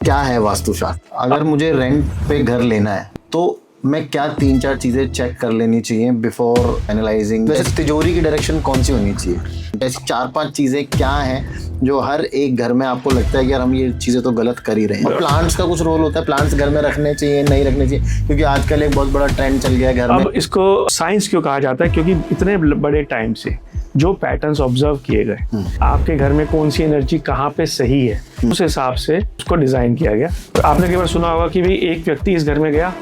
क्या है वास्तुशास्त्र? अगर मुझे रेंट पे घर लेना है तो मैं क्या 3-4 चीजें चेक कर लेनी चाहिए बिफोर एनालाइजिंग? वैसे तिजोरी की डायरेक्शन कौन सी होनी चाहिए? ऐसी 4-5 चीजें क्या हैं जो हर एक घर में आपको लगता है कि यार हम ये चीजें तो गलत कर ही रहे हैं? और प्लांट्स का कुछ रोल होता है, प्लांट्स घर में रखने चाहिए नहीं रखने चाहिए? क्योंकि आजकल एक बहुत बड़ा ट्रेंड चल गया है घर में। अब इसको साइंस क्यों कहा जाता है? क्योंकि इतने बड़े टाइम से जो पैटर्न्स ऑब्जर्व किए गए, आपके घर में कौन सी एनर्जी कहाँ पे सही है, उस हिसाब से उसको डिजाइन किया गया। तो आपने कई बार सुना होगा कि भाई एक व्यक्ति इस घर में गया,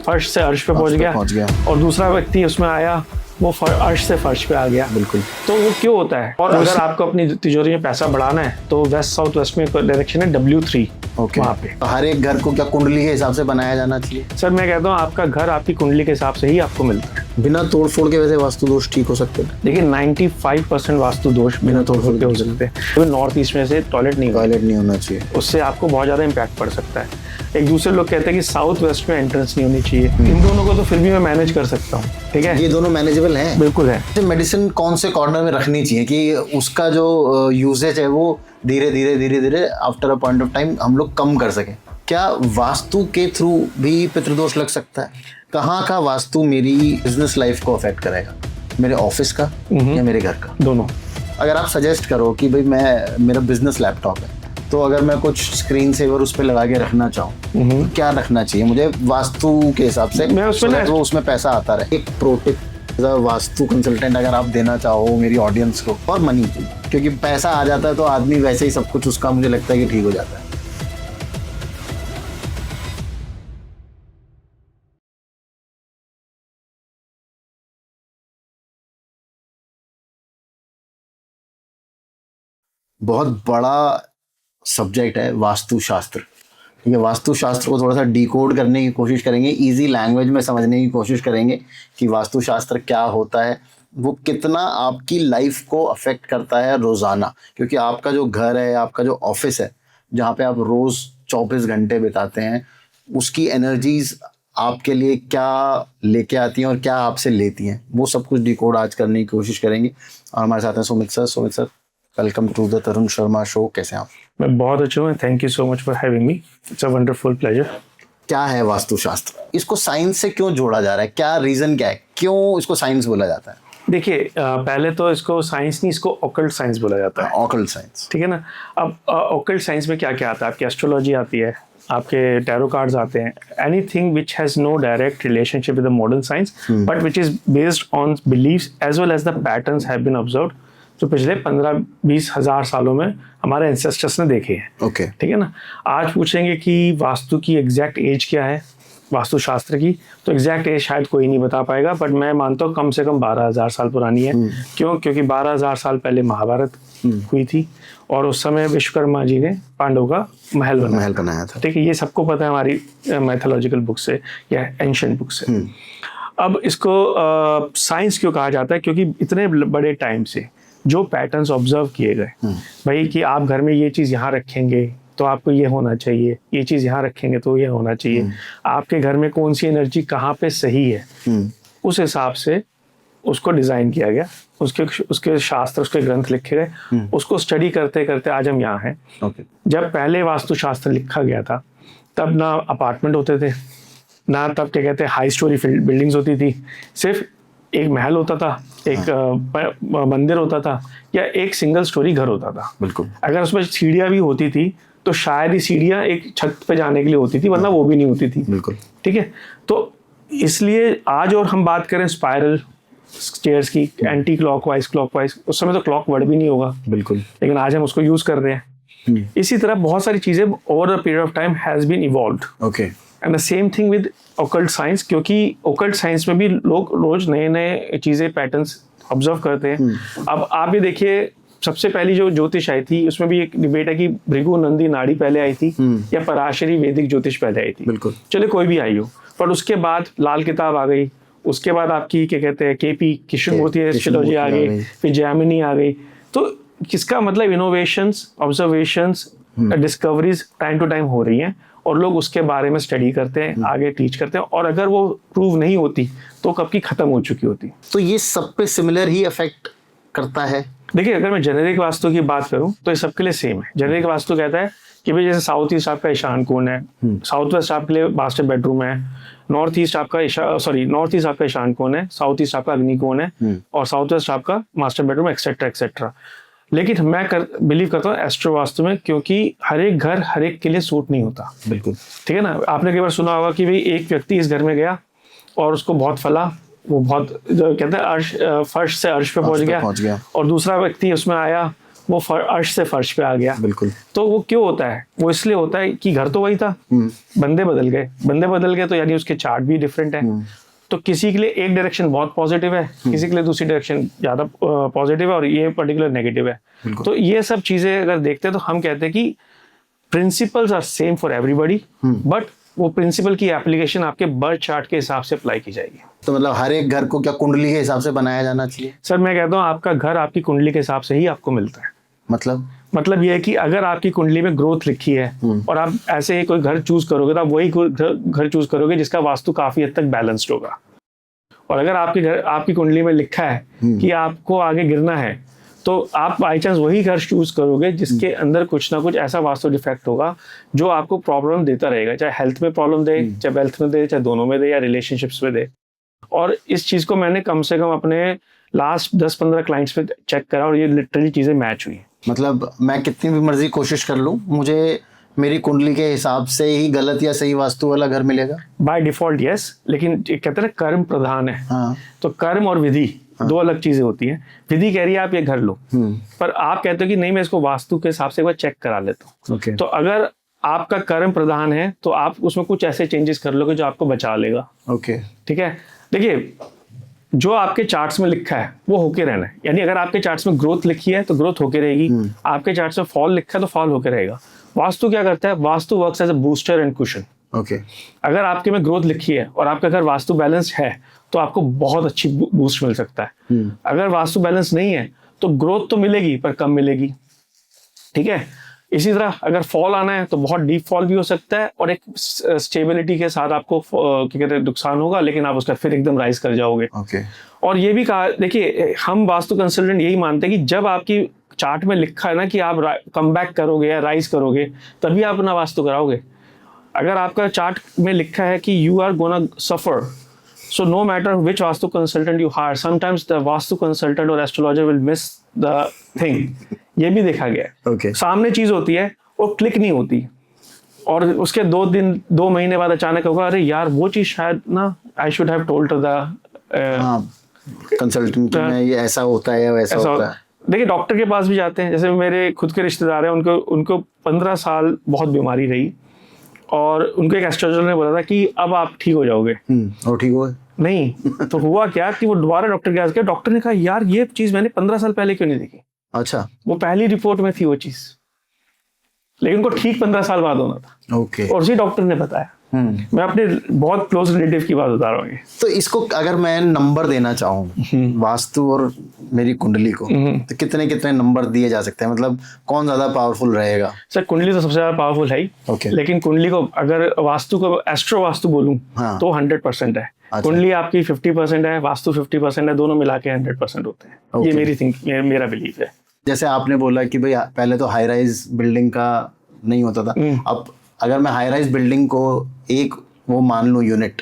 फर्श से अर्श पे पहुंच गया और दूसरा व्यक्ति उसमें आया, वो अर्श से फर्श पे आ गया। बिल्कुल। तो वो क्यों होता है? और अगर आपको अपनी तिजोरी में पैसा बढ़ाना है तो वेस्ट साउथ वेस्ट में डायरेक्शन है W3। वहाँ पे तो हर एक घर को क्या कुंडली के हिसाब से बनाया जाना चाहिए? सर मैं कहता हूँ आपका घर आपकी कुंडली के हिसाब से ही आपको मिलता है। बिना तोड़ फोड़ के वैसे वास्तु दोष ठीक हो सकते हैं? देखिए 95% वास्तु दोष बिना तोड़ फोड़ के हो सकते हैं। तो नॉर्थ ईस्ट में से टॉयलेट नहीं होना चाहिए, उससे आपको बहुत ज़्यादा इम्पैक्ट पड़ सकता है। एक दूसरे लोग कहते हैं कि साउथ वेस्ट में एंट्रेंस नहीं होनी चाहिए। इन दोनों को तो फिर भी मैं मैनेज कर सकता हूँ, ठीक है? ये दोनों मैनेजेबल हैं? बिल्कुल है। मेडिसिन कौन से कॉर्नर में रखनी चाहिए कि उसका जो यूजेज है वो धीरे धीरे after a point of time हम लोग कम कर सकें? क्या वास्तु के थ्रू भी पितृदोष लग सकता है? कहाँ का वास्तु मेरी बिजनेस लाइफ को अफेक्ट करेगा? मेरे ऑफिस का या मेरे घर का? दोनों। अगर आप सजेस्ट करो कि भाई मेरा बिजनेस लैपटॉप है, तो अगर मैं कुछ स्क्रीन सेवर उस पर लगा के रखना चाहूँ तो क्या रखना चाहिए मुझे वास्तु के हिसाब से? मैं उसमें तो उसमें पैसा आता रहे। एक प्रो टिप वास्तु कंसल्टेंट अगर आप देना चाहो मेरी ऑडियंस को, और मनी, क्योंकि पैसा आ जाता है तो आदमी वैसे ही सब कुछ उसका मुझे लगता है कि ठीक हो जाता है। बहुत बड़ा सब्जेक्ट है वास्तुशास्त्र। ठीक है, वास्तुशास्त्र को थोड़ा सा डिकोड करने की कोशिश करेंगे, इजी लैंग्वेज में समझने की कोशिश करेंगे कि वास्तुशास्त्र क्या होता है, वो कितना आपकी लाइफ को अफेक्ट करता है रोज़ाना। क्योंकि आपका जो घर है, आपका जो ऑफिस है, जहाँ पे आप रोज़ 24 घंटे बिताते हैं, उसकी एनर्जीज आपके लिए क्या लेके आती हैं और क्या आपसे लेती हैं, वो सब कुछ डिकोड आज करने की कोशिश करेंगे। और हमारे साथ हैं Sumit sir. Welcome to the Tarun Sharma show. कैसे हैं आप? मैं बहुत अच्छा हूँ। Thank you so much for having me. It's a wonderful pleasure. क्या है वास्तुशास्त्र? इसको साइंस से क्यों जोड़ा जा रहा है? क्या रीजन क्या है, क्यों इसको साइंस बोला जाता है? देखिए पहले तो इसको साइंस नहीं, इसको ऑकल्ट साइंस बोला जाता है। ऑकल्ट साइंस, ठीक है ना। अब ऑकल्ट साइंस में क्या क्या आता है? आपकी एस्ट्रोलॉजी आती है, आपके टैरो कार्ड्स आते हैं, anything which has no direct relationship with the modern science but which is based on beliefs as well as the patterns have been observed जो पिछले 15-20 हज़ार सालों में हमारे एंसेस्टर्स ने देखे हैं। ओके, ठीक है ना। आज पूछेंगे कि वास्तु की एग्जैक्ट एज क्या है, वास्तुशास्त्र की, तो एग्जैक्ट एज शायद कोई नहीं बता पाएगा, बट मैं मानता हूँ कम से कम 12,000 साल पुरानी है। क्यों? क्योंकि 12,000 साल पहले महाभारत हुई थी और उस समय विश्वकर्मा जी ने पांडवों का महल बनाया था। ठीक है, ये सबको पता है हमारी मैथोलॉजिकल बुक से या एंशिएंट बुक से। अब इसको साइंस क्यों कहा जाता है? क्योंकि इतने बड़े टाइम से जो पैटर्न्स ऑब्जर्व किए गए, भाई कि आप घर में ये चीज़ यहाँ रखेंगे तो आपको ये होना चाहिए, ये चीज़ यहाँ रखेंगे तो ये होना चाहिए, आपके घर में कौन सी एनर्जी कहाँ पे सही है, उस हिसाब से उसको डिज़ाइन किया गया। उसके शास्त्र, उसके ग्रंथ लिखे गए, उसको स्टडी करते करते आज हम यहाँ हैं। जब पहले वास्तुशास्त्र लिखा गया था तब ना अपार्टमेंट होते थे, ना तब क्या कहते हैं हाई स्टोरी बिल्डिंग्स होती थी, सिर्फ एक महल होता था, एक मंदिर होता था, या एक सिंगल स्टोरी घर होता था। बिल्कुल। अगर उसमें सीढ़ियाँ भी होती थी तो शायद ही सीढ़ियाँ एक छत पे जाने के लिए होती थी, वरना वो भी नहीं होती थी। बिल्कुल। ठीक है, तो इसलिए आज और हम बात करें स्पाइरल स्टेयर्स की, एंटी क्लॉकवाइज, क्लॉकवाइज, उस समय तो क्लॉक वर्ड भी नहीं होगा। बिल्कुल। लेकिन आज हम उसको यूज कर रहे हैं। इसी तरह बहुत सारी चीजें over the period of time has been evolved. Okay. And the same thing with occult science, क्योंकि ओकल्ट साइंस में भी लोग रोज नए नए चीजें, पैटर्न्स ऑब्जर्व करते हैं। अब आप ये देखिए, सबसे पहली जो ज्योतिष आई थी उसमें भी एक डिबेट है कि भृगु नंदी नाड़ी पहले आई थी या पराशरी वैदिक ज्योतिष पहले आई थी। बिल्कुल। चले कोई भी आई हो, पर उसके बाद लाल किताब आ गई, उसके बाद आपकी क्या कहते हैं KP कृष्णमूर्ति एस्ट्रोलॉजी आ गई, फिर जैमिनी आ गई। तो किसका मतलब innovations, observations, discoveries time to time हो रही हैं और लोग उसके बारे में स्टडी करते हैं, आगे टीच करते हैं, और अगर वो प्रूव नहीं होती तो कब की खत्म हो चुकी होती। तो ये सब पे सिमिलर ही अफेक्ट करता है? देखिए, अगर मैं जेनेरिक वास्तु की बात करूं तो ये सबके लिए सेम है। जेनेरिक वास्तु कहता है कि भाई जैसे साउथ ईस्ट आपका ईशान कोण है, साउथ वेस्ट आपके लिए मास्टर बेडरूम है, नॉर्थ ईस्ट आपका नॉर्थ ईस्ट आपका ईशान कोण है, साउथ ईस्ट आपका अग्नि कोण है, और साउथ वेस्ट आपका मास्टर बेडरूम, एक्सेट्रा एक्सेट्रा। लेकिन मैं बिलीव करता हूँ एस्ट्रो वास्तु में, क्योंकि हर एक घर हर एक के लिए सूट नहीं होता। बिल्कुल ठीक है ना। आपने कई बार सुना होगा कि भाई एक व्यक्ति इस घर में गया और उसको बहुत फला, वो बहुत जो कहते हैं अर्श, फर्श से अर्श पे पहुंच गया, और दूसरा व्यक्ति उसमें आया, वो अर्श से फर्श पे आ गया। बिल्कुल। तो वो क्यों होता है? वो इसलिए होता है कि घर तो वही था, बंदे बदल गए, तो यानी उसके चार्ट भी डिफरेंट है। तो किसी के लिए एक डायरेक्शन बहुत पॉजिटिव है, किसी के लिए दूसरी डायरेक्शन ज्यादा पॉजिटिव है, और ये पर्टिकुलर नेगेटिव है। तो ये सब चीजें अगर देखते हैं तो हम कहते हैं कि principles are same for everybody, but वो प्रिंसिपल की एप्लीकेशन आपके बर्थ चार्ट के हिसाब से अप्लाई की जाएगी। तो मतलब हर एक घर को क्या कुंडली के हिसाब से बनाया जाना चाहिए? सर मैं कहता हूँ आपका घर आपकी कुंडली के हिसाब से ही आपको मिलता है। मतलब ये है कि अगर आपकी कुंडली में ग्रोथ लिखी है और आप ऐसे ही कोई घर चूज करोगे तो आप वही घर चूज करोगे जिसका वास्तु काफी हद तक बैलेंस्ड होगा। और अगर आपकी कुंडली में लिखा है कि आपको आगे गिरना है, तो आप बाई चांस वही घर चूज करोगे जिसके अंदर कुछ ना कुछ ऐसा वास्तु डिफेक्ट होगा जो आपको प्रॉब्लम देता रहेगा, चाहे हेल्थ में प्रॉब्लम दे, चाहे वेल्थ में दे, चाहे दोनों में दे, या रिलेशनशिप्स में दे। और इस चीज को मैंने कम से कम अपने लास्ट 10-15 क्लाइंट्स पे चेक करा और ये लिटरली चीजें मैच हुई। मतलब मैं कितनी भी मर्जी कोशिश कर लूं, मुझे मेरी कुंडली के हिसाब से ही गलत या सही वास्तु वाला घर मिलेगा? बाय डिफॉल्ट यस, लेकिन कहते हैं ना कर्म प्रधान है। हाँ। तो कर्म और विधि दो अलग चीजें होती हैं। विधि कह रही है आप ये घर लो, पर आप कहते हो कि नहीं मैं इसको वास्तु के हिसाब से एक बार चेक करा लेता हूँ। okay. तो अगर आपका कर्म प्रधान है तो आप उसमें कुछ ऐसे चेंजेस कर लोगे जो आपको बचा लेगा। ओके ठीक है। देखिए जो आपके चार्ट्स में लिखा है वो होके रहना है, यानी अगर आपके चार्ट्स में ग्रोथ लिखी है तो ग्रोथ होके रहेगी, आपके चार्ट्स में फॉल लिखा है तो फॉल होके रहेगा। वास्तु क्या करता है? Vastu works as a booster and cushion. Okay. अगर आपके में ग्रोथ लिखी है और आपका घर वास्तु बैलेंस है तो आपको बहुत अच्छी बूस्ट मिल सकता है। अगर वास्तु बैलेंस नहीं है तो ग्रोथ तो मिलेगी पर कम मिलेगी। ठीक है। इसी तरह अगर फॉल आना है तो बहुत डीप फॉल भी हो सकता है और एक स्टेबिलिटी के साथ आपको क्या कहते हैं नुकसान होगा, लेकिन आप उसका फिर एकदम राइज कर जाओगे। और ये भी कहा, देखिए हम वास्तु कंसल्टेंट यही मानते हैं कि जब आपकी चार्ट में लिखा है ना कि आप कम बैक करोगे या राइज करोगे तभी आप अपना वास्तु कराओगे। अगर आपका चार्ट में लिखा है कि you are gonna suffer, so no matter which vastu consultant you hire, sometimes the vastu consultant or astrologer will miss the thing। ये भी देखा गया है। okay. सामने चीज होती है वो क्लिक नहीं होती और उसके 2 महीने बाद अचानक होगा अरे यार वो चीज शायद ना I should have told to the consultant में ये ऐसा होता है वैसा होता है। देखिए डॉक्टर के पास भी जाते हैं, जैसे मेरे खुद के रिश्तेदार हैं, उनको 15 साल बहुत बीमारी रही और उनको एक एस्ट्रोलॉजर ने बोला था कि अब आप ठीक हो जाओगे। और ठीक हुआ नहीं तो हुआ क्या कि वो दोबारा डॉक्टर के पास गए, डॉक्टर ने कहा यार ये चीज मैंने 15 साल पहले क्यों नहीं देखी। अच्छा। वो पहली रिपोर्ट में थी वो चीज, लेकिन उनको ठीक 15 साल बाद होना था। ओके। और उसी डॉक्टर ने बताया। मैं अपने बहुत क्लोज रिलेटिव की बात बता रहा हूँ। तो इसको अगर मैं नंबर देना चाहूँ वास्तु और मेरी कुंडली को, तो कितने कितने नंबर दिए जा सकते हैं? मतलब कौन ज्यादा पावरफुल रहेगा? सर कुंडली तो सबसे ज्यादा पावरफुल है ही। okay. लेकिन कुंडली को अगर वास्तु को एस्ट्रो वास्तु बोलूं तो 100% है। अच्छा। कुंडली आपकी 50% है, वास्तु 50% है, दोनों मिला के 100% होते हैं। okay. ये मेरी मेरा बिलीफ है। जैसे आपने बोला कि भाई पहले तो हाई राइज बिल्डिंग का नहीं होता था, अब अगर मैं हाई राइज बिल्डिंग को एक वो मान लूं यूनिट,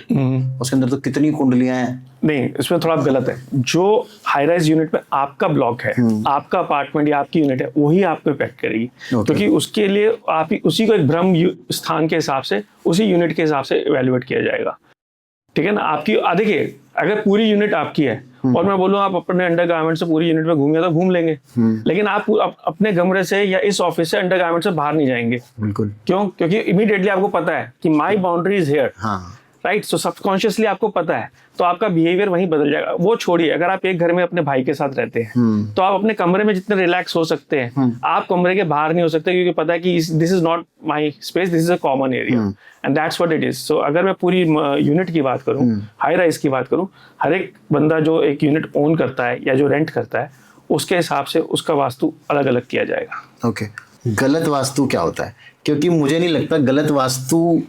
उसके अंदर तो कितनी कुंडलियां हैं? नहीं, इसमें थोड़ा गलत है। जो हाई राइज यूनिट में आपका ब्लॉक है, आपका अपार्टमेंट या आपकी यूनिट है, वही आपको इफेक्ट करेगी। क्योंकि उसके लिए आप उसी को एक ब्रह्म स्थान के हिसाब से, उसी यूनिट के हिसाब से इवेल्युएट किया जाएगा। ठीक है ना। आपकी देखिए अगर पूरी यूनिट आपकी है और मैं बोलूँ आप अपने अंडरगारमेंट से पूरी यूनिट में घूमिए तो घूम लेंगे, लेकिन आप अपने कमरे से या इस ऑफिस से अंडरगारमेंट से बाहर नहीं जाएंगे। बिल्कुल। क्यों? क्योंकि इमीडिएटली आपको पता है कि my boundary is here. Right. So subconsciously आपको पता है, तो आपका बिहेवियर वहीं बदल जाएगा। वो छोड़िए, अगर आप एक घर में अपने भाई के साथ रहते हैं तो आप अपने कमरे में जितने रिलैक्स हो सकते हैं, आप कमरे के बाहर नहीं हो सकते, क्योंकि पता है कि this is not my space, this is a common area and that's what it is. So अगर मैं पूरी यूनिट की बात करूं, हाई राइज की बात करूं, हर एक बंदा जो एक यूनिट ओन करता है या जो रेंट करता है, उसके हिसाब से उसका वास्तु अलग अलग किया जाएगा। ओके। गलत वास्तु क्या होता है? क्योंकि मुझे नहीं लगता गलत वास्तु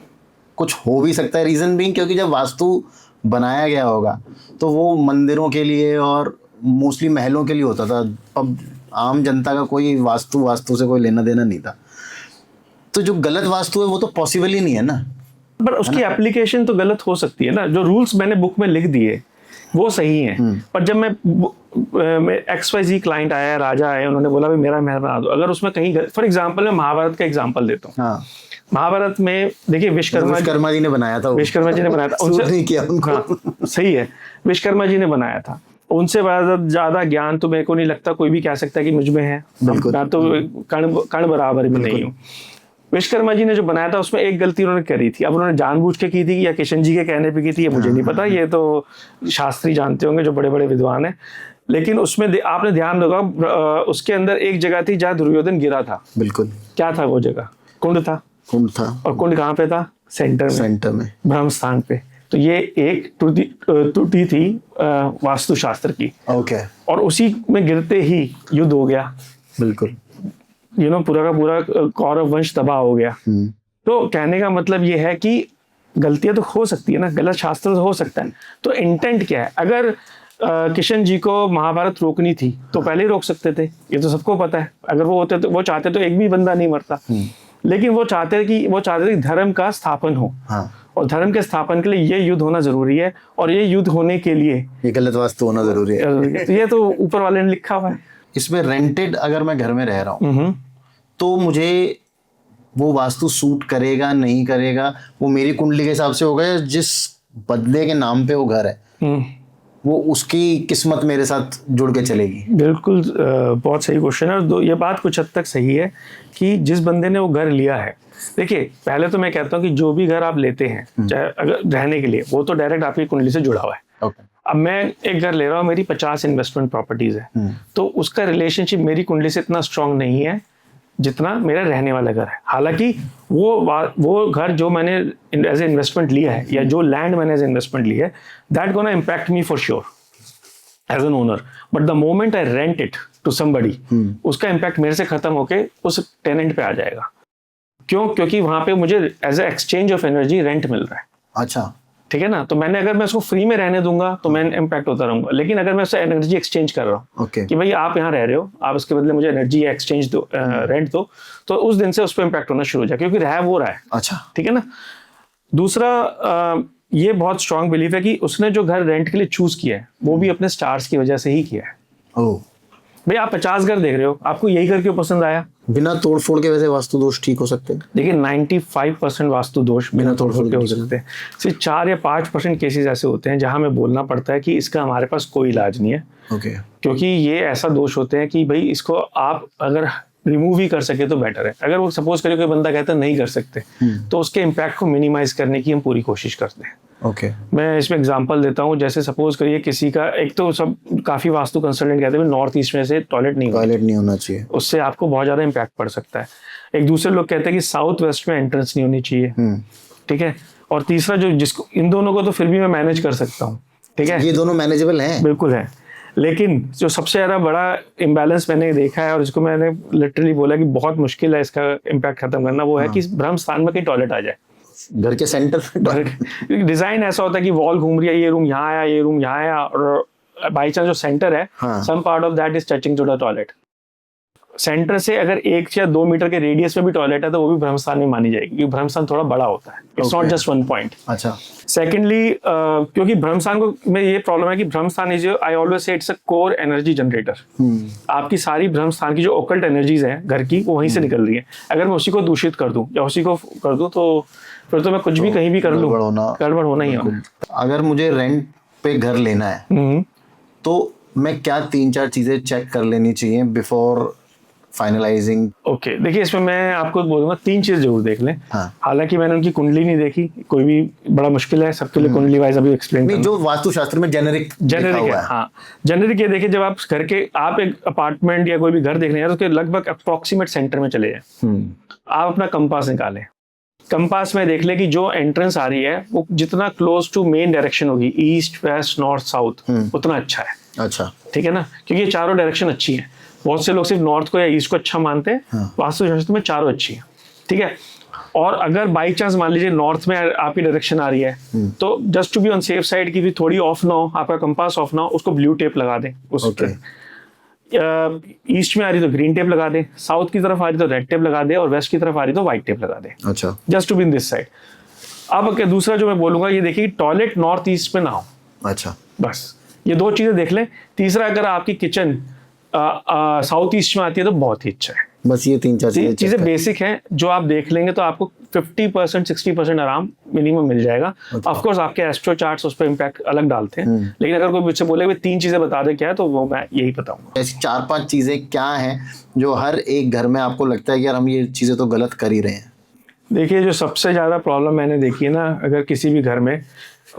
कुछ हो भी सकता है। रीजन भी क्योंकि जब वास्तु बनाया गया होगा तो वो मंदिरों के लिए और मोस्टली महलों के लिए होता था। अब आम जनता का कोई वास्तु से कोई लेना देना नहीं था। तो जो गलत वास्तु है वो तो पॉसिबल ही नहीं है ना। पर उसकी एप्लीकेशन तो गलत हो सकती है ना। जो रूल्स मैंने बुक में लिख दिए वो सही है, पर जब मैं XYZ क्लाइंट आया, राजा आया, उन्होंने बोला भाई मेरा महल बना दो, अगर उसमें कहीं फॉर एग्जांपल मैं महाभारत का एग्जांपल देता हूँ। हाँ, महाभारत में देखिए विश्वकर्मा जी ने बनाया था, विश्वकर्मा जी ने बनाया था, सूट नहीं किया उनको। हाँ, सही है, विश्वकर्मा जी ने बनाया था। उनसे ज्यादा ज्ञान तो मेरे को नहीं लगता कोई भी कह सकता है कि मुझ में है। मैं तो कण बराबर भी नहीं हूँ। विश्वकर्मा जी ने जो बनाया था उसमें एक गलती उन्होंने करी थी। अब उन्होंने जानबूझ के की थी या किशन जी के कहने पे की थी, ये मुझे नहीं पता, ये तो शास्त्री जानते होंगे जो बड़े बड़े विद्वान हैं। लेकिन उसमें आपने ध्यान रखा, उसके अंदर एक जगह थी जहाँ दुर्योधन गिरा था। बिल्कुल। क्या था वो जगह? कुंड था। कुंड था। और कुंड कहाँ पे था? सेंटर में, ब्रह्म स्थान पे। तो ये एक त्रुटि थी वास्तुशास्त्र की। ओके। और उसी में गिरते ही युद्ध हो गया। बिल्कुल। पूरा का पूरा कौरव वंश तबाह हो गया। तो कहने का मतलब ये है कि गलतियां तो हो सकती है ना, गलत शास्त्र तो हो सकता है। तो इंटेंट क्या है? अगर किशन जी को महाभारत रोकनी थी तो पहले ही रोक सकते थे, ये तो सबको पता है। अगर वो होते तो वो चाहते तो एक भी बंदा नहीं मरता। लेकिन वो चाहते कि धर्म का स्थापन हो। हाँ। और धर्म के स्थापन के लिए ये युद्ध होना जरूरी है, और ये युद्ध होने के लिए ये गलत वास्तु होना जरूरी है। तो ये तो ऊपर वाले ने लिखा हुआ है। इसमें रेंटेड अगर मैं घर में रह रहा हूँ तो मुझे वो वास्तु सूट करेगा नहीं करेगा वो मेरी कुंडली के हिसाब से होगा, या जिस बदले के नाम पे वो घर है वो उसकी किस्मत मेरे साथ जुड़ के चलेगी? बिल्कुल, बहुत सही क्वेश्चन है। और ये बात कुछ हद तक सही है कि जिस बंदे ने वो घर लिया है, देखिए पहले तो मैं कहता हूँ कि जो भी घर आप लेते हैं चाहे अगर रहने के लिए, वो तो डायरेक्ट आपकी कुंडली से जुड़ा हुआ है। अब मैं एक घर ले रहा हूँ, मेरी 50 इन्वेस्टमेंट प्रॉपर्टीज है, तो उसका रिलेशनशिप मेरी कुंडली से इतना स्ट्रांग नहीं है जितना मेरा रहने वाला घर है। हालांकि वो घर जो मैंने एज ए इन्वेस्टमेंट लिया है, या जो लैंड मैंने एज इन्वेस्टमेंट लिया है, that gonna impact me for sure as an owner. But the moment I rent it to somebody, उसका इम्पैक्ट मेरे से खत्म होके उस टेनेंट पे आ जाएगा। क्यों? क्योंकि वहां पे मुझे as a exchange of energy rent मिल रहा है। अच्छा, ठीक है ना। तो अगर मैं उसको फ्री में रहने दूंगा तो मैं इम्पैक्ट होता रहूंगा। लेकिन अगर मैं उससे एनर्जी एक्सचेंज कर रहा हूँ कि भाई आप यहाँ रह रहे हो, आप उसके बदले मुझे एनर्जी एक्सचेंज दो, रेंट दो, तो उस दिन से उस पर इम्पैक्ट होना शुरू हो जाए, क्योंकि रहा है। अच्छा, ठीक है ना। दूसरा, ये बहुत स्ट्रांग बिलीफ है कि उसने जो घर रेंट के लिए चूज किया है वो भी अपने स्टार्स की वजह से ही किया है। भाई आप 50 घर देख रहे हो, आपको यही घर क्यों पसंद आया? बिना तोड़ फोड़ के वैसे वास्तु दोष ठीक हो सकते हैं? देखिए 95% वास्तु दोष बिना तोड़ फोड़ के हो सकते हैं। सिर्फ 4 या 5% केसेस ऐसे होते हैं जहां हमें बोलना पड़ता है कि इसका हमारे पास कोई इलाज नहीं है। क्योंकि ये ऐसा दोष होते हैं कि भाई इसको आप अगर रिमूव ही कर सके तो बेटर है। अगर वो सपोज करिए कोई बंदा कहता है नहीं कर सकते, तो उसके इम्पैक्ट को मिनिमाइज करने की हम पूरी कोशिश करते हैं। मैं इसमें एग्जांपल देता हूँ। जैसे सपोज करिए किसी का, एक तो सब काफी वास्तु कंसल्टेंट कहते हैं नॉर्थ ईस्ट में से टॉयलेट नहीं होना चाहिए, उससे आपको बहुत ज्यादा इम्पैक्ट पड़ सकता है। एक दूसरे लोग कहते हैं कि साउथ वेस्ट में एंट्रेंस नहीं होनी चाहिए। ठीक है। और तीसरा जो जिसको, इन दोनों को तो फिर भी मैं मैनेज कर सकता हूँ। ठीक है, ये दोनों मैनेजेबल हैं? बिल्कुल है। लेकिन जो सबसे ज्यादा बड़ा इम्बैलेंस मैंने देखा है और इसको मैंने लिटरली बोला कि बहुत मुश्किल है इसका इम्पैक्ट खत्म करना, वो है कि ब्रह्म स्थान में कहीं टॉयलेट आ जाए। घर के सेंटर डिजाइन ऐसा होता है कि वॉल घूम रही है, ये रूम यहाँ आया, ये रूम यहाँ आया, और बाई चांस जो सेंटर है, some part of that is touching to the toilet. Centre से अगर 1 या 2 मीटर के रेडियस में भी टॉयलेट है तो वो भी ब्रह्मस्थान में मानी जाएगी, क्योंकि ब्रह्मस्थान थोड़ा बड़ा होता है। It's not just 1 point. अच्छा। सेकेंडली, क्योंकि ब्रह्मस्थान को में ये प्रॉब्लम है कि Brahmasthan is, I always say it's a core energy generator. आपकी सारी ब्रह्मस्थान की जो ओकल्ट एनर्जीज है घर की, वो वहीं से निकल रही है। अगर मैं उसी को दूषित कर दूं या उसी को कर दूं तो फिर तो मैं कुछ भी कहीं भी कर लूं, गड़बड़ होना ही होना। अगर मुझे रेंट पे घर लेना है तो मैं क्या 3-4 चीजें चेक कर लेनी चाहिए बिफोर फाइनलाइजिंग? ओके, देखिए इसमें मैं आपको बोलूंगा 3 चीज जरूर देख लें। हाँ। हालांकि मैंने उनकी कुंडली नहीं देखी, कोई भी बड़ा मुश्किल है सबके लिए कुंडली वाइज अभी एक्सप्लेन करना। जो वास्तुशास्त्र में जेनेरिक है। हाँ, जेनेरिक ये देखिए, जब आप एक अपार्टमेंट या कोई भी घर देखने तो उसके लगभग अप्रोक्सीमेट सेंटर में चले जाए। आप अपना कंपास निकालें, कंपास में देख ले कि जो एंट्रेंस आ रही है वो जितना क्लोज टू मेन डायरेक्शन होगी, ईस्ट वेस्ट नॉर्थ साउथ, उतना अच्छा है। अच्छा, ठीक है ना, क्योंकि ये चारों डायरेक्शन अच्छी हैं। बहुत से लोग सिर्फ नॉर्थ को या ईस्ट को अच्छा मानते हैं, वास्तुशास्त्र में चारों अच्छी है। ठीक है। और अगर बाई चांस मान लीजिए नॉर्थ में आपकी डायरेक्शन आ रही है, तो just to be on safe side की भी थोड़ी ऑफ ना हो, आपका कंपास ऑफ ना हो, उसको ब्लू टेप लगा दें उस ईस्ट में आ रही तो ग्रीन टेप लगा दे, साउथ की तरफ आ रही तो रेड टेप लगा दे, और वेस्ट की तरफ आ रही तो व्हाइट टेप लगा दे, अच्छा, just to be in this side. अब दूसरा जो मैं बोलूंगा, ये देखिए टॉयलेट नॉर्थ ईस्ट में ना हो, अच्छा, बस ये दो चीजें देख लें। तीसरा, अगर आपकी किचन साउथ ईस्ट में आती है तो बहुत ही अच्छा है। बस ये 3-4 चीजें चीजें बेसिक हैं जो आप देख लेंगे तो आपको 50% 60% आराम मिनिमम मिल जाएगा। ऑफ कोर्स आपके एस्ट्रो चार्ट्स उस पर इम्पैक्ट अलग डालते हैं, लेकिन अगर कोई मुझसे बोले कि 3 चीजें बता दे क्या है, तो वो मैं यही बताऊंगा। ऐसी 4-5 चीजें क्या हैं जो हर एक घर में आपको लगता है कि यार हम ये चीजें तो गलत कर ही रहे हैं? देखिए, जो सबसे ज्यादा प्रॉब्लम मैंने देखी है ना, अगर किसी भी घर में,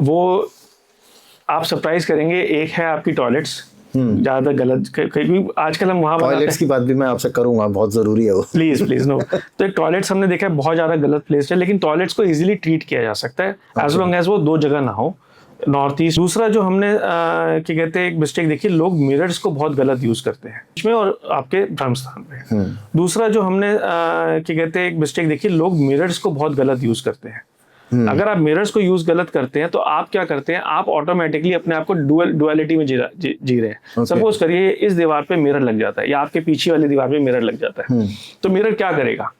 वो आप सरप्राइज करेंगे, एक है आपकी टॉयलेट्स ज्यादा गलत। आजकल हम वहां टॉयलेट्स की बात भी मैं आपसे करूंगा, बहुत जरूरी है वो। Please no. तो एक टॉयलेट्स हमने देखा है बहुत ज्यादा गलत प्लेस है, लेकिन टॉयलेट्स को इजीली ट्रीट किया जा सकता है एज लॉन्ग एज वो 2 जगह ना हो, नॉर्थ ईस्ट। दूसरा जो हमने क्या कहते हैं, एक मिस्टेक देखी, लोग मिरर्स को बहुत गलत यूज करते हैं इसमें और आपके धर्म स्थान पे। दूसरा जो हमने क्या कहते हैं, एक मिस्टेक देखी, लोग मिरर्स को बहुत गलत यूज करते हैं। अगर आप मिरर्स को यूज गलत करते हैं तो आप क्या करते हैं, आप ऑटोमेटिकली अपने आप को डुअलिटी में जी रहे हैं। सपोज करिए इस दीवार पे मिरर लग जाता है, या आपके पीछे वाली दीवार पे मिरर लग जाता है, तो मिरर क्या करेगा,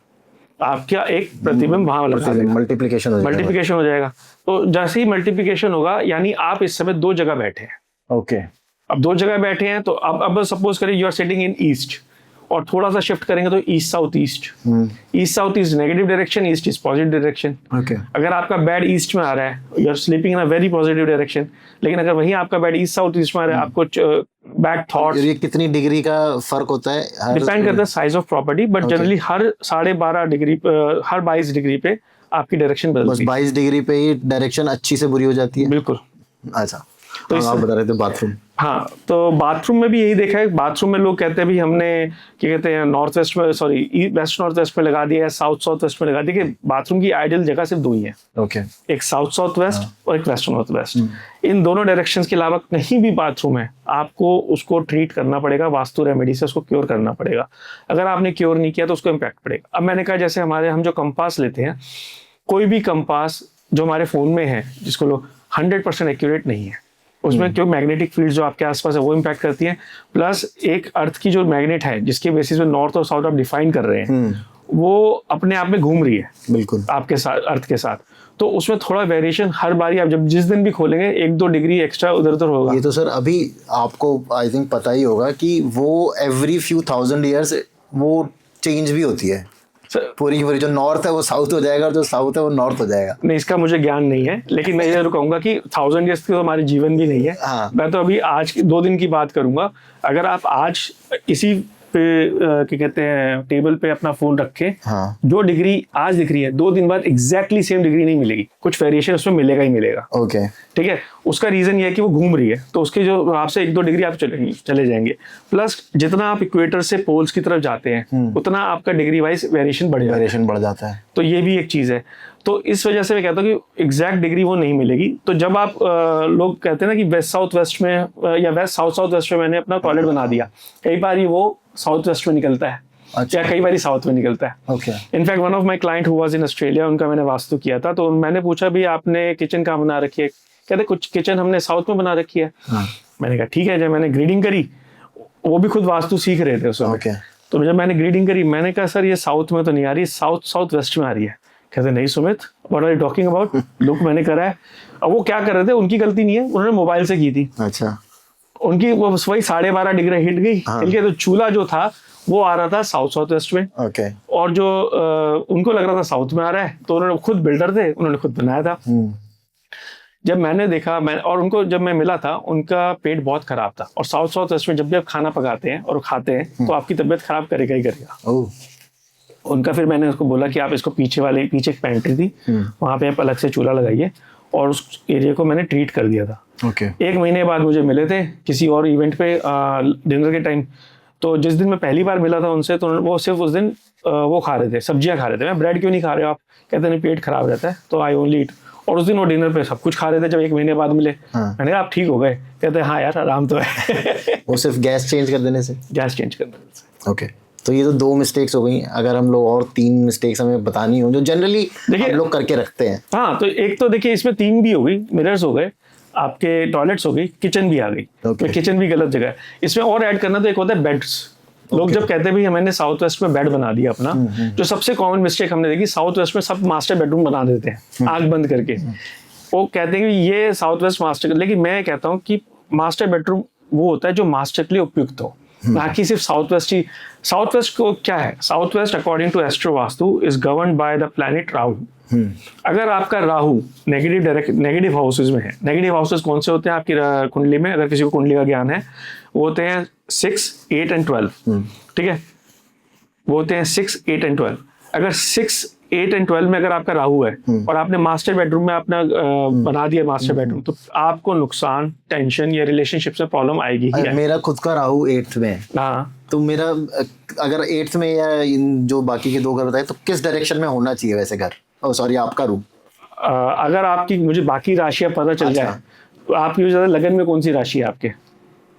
आपका एक प्रतिबिंब वहां लगा देगा, मल्टीप्लिकेशन हो जाएगा। तो जैसे ही मल्टीप्लिकेशन होगा, यानी आप इस समय 2 जगह बैठे हैं। ओके, अब 2 जगह बैठे हैं, तो अब सपोज करिए you are sitting in east, और थोड़ा सा शिफ्ट करेंगे तो east south east. East south east negative direction, east is positive direction. अगर आपका बेड ईस्ट में आ रहा है, you are sleeping in a very positive direction, लेकिन अगर वहीं आपका बेड ईस्ट साउथ ईस्ट में आ रहा है, आपको बैड थॉट्स। ये कितनी डिग्री का फर्क होता है? डिपेंड करता है size of property, but generally her 12.5 degree, her 22 degree पे आपकी डायरेक्शन बदलती है। 22 डिग्री पे ही डायरेक्शन अच्छी से बुरी हो जाती है? बिल्कुल। अच्छा, तो आप बता रहे थे बाथरूम। हाँ, तो बाथरूम में भी यही देखा है। बाथरूम में लोग कहते हैं भी हमने क्या कहते हैं, नॉर्थ वेस्ट में, सॉरी वेस्ट नॉर्थ वेस्ट में लगा दिया है, साउथ साउथ वेस्ट में लगा दिया। कि बाथरूम की आइडियल जगह सिर्फ 2 ही है। ओके, एक साउथ साउथ वेस्ट और एक वेस्ट नॉर्थ वेस्ट। इन दोनों डायरेक्शंस के अलावा कहीं भी बाथरूम है, आपको उसको ट्रीट करना पड़ेगा, वास्तु रेमेडी से उसको क्योर करना पड़ेगा। अगर आपने क्योर नहीं किया तो उसको इम्पैक्ट पड़ेगा। अब मैंने कहा, जैसे हम जो कंपास लेते हैं, कोई भी कंपास जो हमारे फोन में है, जिसको लोग 100% एक्यूरेट नहीं है, उसमें क्यों मैग्नेटिक फील्ड जो आपके आसपास है वो इम्पैक्ट करती है, प्लस एक अर्थ की जो मैग्नेट है जिसके बेसिस पे नॉर्थ और साउथ आप डिफाइन कर रहे हैं, वो अपने आप में घूम रही है बिल्कुल आपके साथ, अर्थ के साथ। तो उसमें थोड़ा वेरिएशन हर बारी आप जब जिस दिन भी खोलेंगे 1-2 डिग्री एक्स्ट्रा उधर उधर होगा। ये तो सर अभी आपको आई थिंक पता ही होगा कि वो एवरी फ्यू थाउजेंड ईयर्स वो चेंज भी होती है। पूरी की पूरी जो नॉर्थ है वो साउथ हो जाएगा, और जो साउथ है वो नॉर्थ हो जाएगा। नहीं, इसका मुझे ज्ञान नहीं है, लेकिन मैं ये जरूर कहूंगा कि 1000 ईयर्स की तो हमारे जीवन भी नहीं है। हाँ। मैं तो अभी आज 2 दिन की बात करूंगा। अगर आप आज इसी पे क्या कहते हैं, टेबल पे अपना फोन रखें, हाँ। जो डिग्री आज दिख रही है, 2 दिन बाद एग्जैक्टली सेम डिग्री नहीं मिलेगी, कुछ वेरिएशन उसमें मिलेगा ही मिलेगा। ओके, ठीक है। उसका रीजन ये है कि वो घूम रही है, तो उसके जो आपसे 1-2 डिग्री आप चले जाएंगे। प्लस जितना आप इक्वेटर से पोल्स की तरफ जाते हैं, उतना आपका डिग्री वाइज वेरिएशन बढ़ जाता है। तो ये भी एक चीज है। तो इस वजह से मैं कहता हूँ कि एग्जैक्ट डिग्री वो नहीं मिलेगी। तो जब आप लोग कहते हैं ना कि वेस्ट साउथ वेस्ट में या वेस्ट साउथ साउथ वेस्ट में मैंने अपना टॉयलेट बना दिया, कई बार वो साउथ वेस्ट में निकलता है। अच्छा। या कई बार साउथ में निकलता है। Okay. In fact one of my client who was in Australia, उनका मैंने वास्तु किया था, तो मैंने पूछा भी आपने किचन कहाँ बना रखी है, कहते कुछ किचन हमने साउथ में बना रखी है। मैंने कहा ठीक है। जब मैंने ग्रीडिंग करी, वो भी खुद वास्तु सीख रहे थे उस समय, तो जब मैंने ग्रीडिंग करी, मैंने कहा सर ये साउथ में तो नहीं आ रही, साउथ साउथ वेस्ट में आ रही है। कहते नहीं Sumit, what are you talking about, look मैंने करा है। अब वो क्या कर रहे थे, उनकी गलती नहीं है, उन्होंने मोबाइल से की थी। अच्छा। उनकी वो वही 12.5 डिग्री हिट गई, तो चूल्हा जो था वो आ रहा था साउथ साउथ वेस्ट में। ओके। और जो उनको लग रहा था साउथ में आ रहा है, तो उन्होंने खुद बिल्डर थे, उन्होंने खुद बनाया था। जब मैंने देखा, और उनको जब मैं मिला था, उनका पेट बहुत खराब था। और साउथ साउथ वेस्ट में जब भी आप खाना पकाते हैं और खाते हैं, तो आपकी तबीयत खराब करेगा ही करेगा। उनका फिर मैंने उसको बोला कि आप इसको पीछे एक पैंट्री थी, वहां पे आप अलग से चूल्हा लगाइए, और उस एरिया को मैंने ट्रीट कर दिया था। ओके। 1 महीने बाद मुझे मिले थे किसी और इवेंट पे डिनर के टाइम। तो जिस दिन मैं पहली बार मिला था उनसे, तो वो सिर्फ उस दिन वो खा रहे थे, सब्जियां खा रहे थे। मैं ब्रेड क्यों नहीं खा रहे हो आप, कहते नहीं पेट खराब रहता है, तो आई ओनली ईट। और उस दिन वो डिनर पे सब कुछ खा रहे थे। जब 1 महीने बाद मिले, मैंने कहा आप ठीक हो गए, कहते हाँ यार आराम तो है। वो सिर्फ गैस चेंज कर देने से? गैस चेंज कर देने से। ओके। तो ये तो 2 मिस्टेक्स हो गई। अगर हम लोग और 3 मिस्टेक्स हमें बतानी हो जो जनरली हम लोग करके रखते हैं। हाँ, तो एक तो देखिए इसमें 3 भी हो गई, मिरर्स हो गए, आपके टॉयलेट्स हो गई, किचन भी आ गई। Okay. किचन भी गलत जगह है। इसमें और ऐड करना तो एक होता है बेड्स। लोग जब कहते हैं भाई मैंने साउथ वेस्ट में बेड बना दिया अपना, जो सबसे कॉमन मिस्टेक हमने देखी, साउथ वेस्ट में सब मास्टर बेडरूम बना देते हैं आंख बंद करके। वो कहते हैं कि ये साउथ वेस्ट मास्टर, लेकिन मैं कहता हूँ कि मास्टर बेडरूम वो होता है जो मास्टर के लिए उपयुक्त हो, ना कि सिर्फ साउथ वेस्ट ही। साउथ वेस्ट को क्या है, south west according to astro vastu is governed by the planet Rahu. अगर आपका राहु नेगेटिव हाउसेज में है, नेगेटिव हाउसेज कौन से होते हैं आपकी कुंडली में, अगर किसी को कुंडली का ज्ञान है, वो होते हैं 6, 8 एंड 12। ठीक है, वो होते हैं 6, 8 एंड 12। अगर 6, 8 एंड 12 में अगर आपका राहु है और आपने मास्टर बेडरूम में अपना बना दिया मास्टर बेडरूम, तो आपको नुकसान, टेंशन या रिलेशनशिप से प्रॉब्लम आएगी ही आएगी। मेरा खुद का राहु 8th में है, हाँ, तो मेरा अगर 8th में या इन जो बाकी के 2 घर बताए, तो किस डायरेक्शन में होना चाहिए वैसे घर? सॉरी, आपका रूम। अगर आपकी, मुझे बाकी राशियां पता चल जाए, तो आपकी ज्यादा लगन में कौन सी राशि है आपके?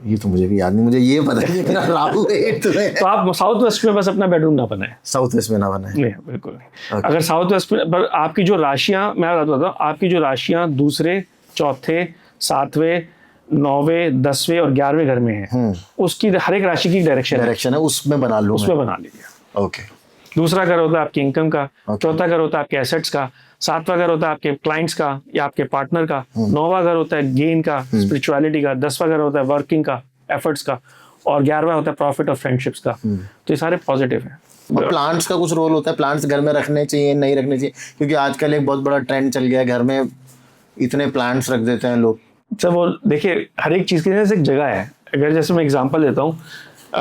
ये तो मुझे भी याद नहीं, मुझे ये पता है मेरा राहु 8th में है। तो आप साउथ वेस्ट में बस अपना बेडरूम ना बनाए। साउथ वेस्ट में ना बनाए? नहीं, बिल्कुल नहीं। अगर साउथ वेस्ट में, पर आपकी जो राशियां, मैं बताता हूँ, आपकी जो राशियां दूसरे, चौथे, 7वें, 9वें, 10वें और 11वें घर में है, उसकी हर एक राशि की डायरेक्शन है, उसमें बना लूँ, उसमें बना लीजिए। ओके। दूसरा घर होता है आपकी इनकम का, चौथा घर होता है आपके एसेट्स का, 7वां घर होता है आपके क्लाइंट्स का या आपके पार्टनर का, 9वां घर होता है गेन का, स्पिरिचुअलिटी का, 10वां घर होता है वर्किंग का, एफर्ट्स का, और 11वां होता है प्रॉफिट और फ्रेंडशिप्स का। तो ये सारे पॉजिटिव हैं। और प्लांट्स का कुछ रोल होता है? प्लांट्स घर में रखने चाहिए, नहीं रखने चाहिए? क्योंकि आजकल एक बहुत बड़ा ट्रेंड चल गया है, घर में इतने प्लांट्स रख देते हैं लोग। सर वो देखिए, हर एक चीज़ की जैसे एक जगह है। अगर जैसे मैं एग्जांपल देता हूँ,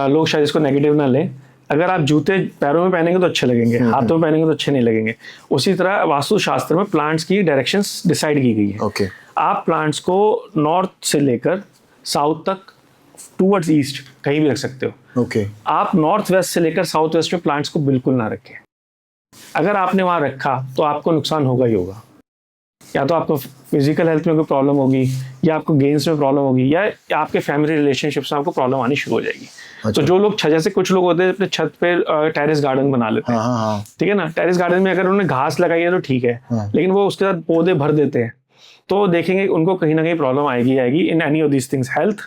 लोग शायद इसको नेगेटिव ना लें, अगर आप जूते पैरों में पहनेंगे तो अच्छे लगेंगे, हाथों में पहनेंगे तो अच्छे नहीं लगेंगे। उसी तरह वास्तु शास्त्र में प्लांट्स की डायरेक्शंस डिसाइड की गई है। ओके। आप प्लांट्स को नॉर्थ से लेकर साउथ तक, टूवर्ड्स ईस्ट, कहीं भी रख सकते हो। ओके। आप नॉर्थ वेस्ट से लेकर साउथ वेस्ट में प्लांट्स को बिल्कुल ना रखें। अगर आपने वहां रखा तो आपको नुकसान होगा ही होगा। या तो आपको फिजिकल हेल्थ में कोई प्रॉब्लम होगी, या आपको गेन्स में प्रॉब्लम होगी, या आपके फैमिली रिलेशनशिप्स में आपको प्रॉब्लम आनी शुरू हो जाएगी। तो जो लोग, जैसे कुछ लोग होते हैं अपने छत पे टेरेस गार्डन बना लेते हैं, ठीक है ना, टेरेस गार्डन में अगर उन्होंने घास लगाई है तो ठीक है, लेकिन वो उसके साथ पौधे भर देते हैं, तो देखेंगे उनको कहीं ना कहीं प्रॉब्लम आएगी in any of these things, health,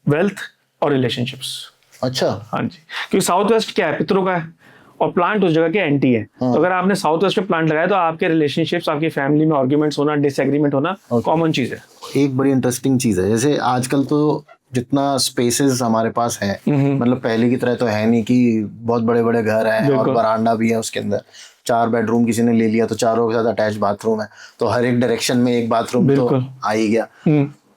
wealth और रिलेशनशिप्स। अच्छा। हाँ जी, क्योंकि साउथ वेस्ट क्या है, पितरों का है, और प्लांट उस जगह के एंटी है। तो अगर आपने साउथ वेस्ट में प्लांट लगाया तो आपके रिलेशनशिप्स, आपकी फैमिली में आर्ग्यूमेंट्स होना, डिसएग्रीमेंट होना कॉमन चीज है। एक बड़ी इंटरेस्टिंग चीज है, जैसे आजकल तो जितना स्पेसेस हमारे पास है, मतलब पहले की तरह तो है नहीं कि बहुत बड़े बड़े घर हैं और बरांडा भी है, उसके अंदर 4 बेडरूम किसी ने ले लिया तो चारों के साथ अटैच बाथरूम है, तो हर एक डायरेक्शन में एक बाथरूम तो आ ही गया।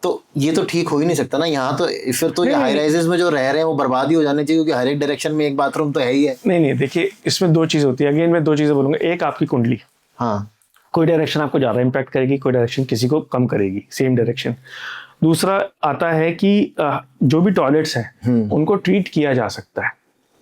तो ये तो ठीक हो ही नहीं सकता ना। यहाँ तो फिर तो ये हाई राइजेस में जो रह रहे हैं वो बर्बाद ही हो जाने चाहिए, क्योंकि हर एक डायरेक्शन में एक बाथरूम तो है ही है। नहीं, देखिए इसमें 2 चीज होती है। अगेन मैं 2 चीजें बोलूंगा। एक, आपकी कुंडली, हाँ, कोई डायरेक्शन आपको ज्यादा इम्पैक्ट करेगी, कोई डायरेक्शन किसी को कम करेगी, सेम डायरेक्शन। दूसरा आता है कि जो भी टॉयलेट्स हैं उनको ट्रीट किया जा सकता है,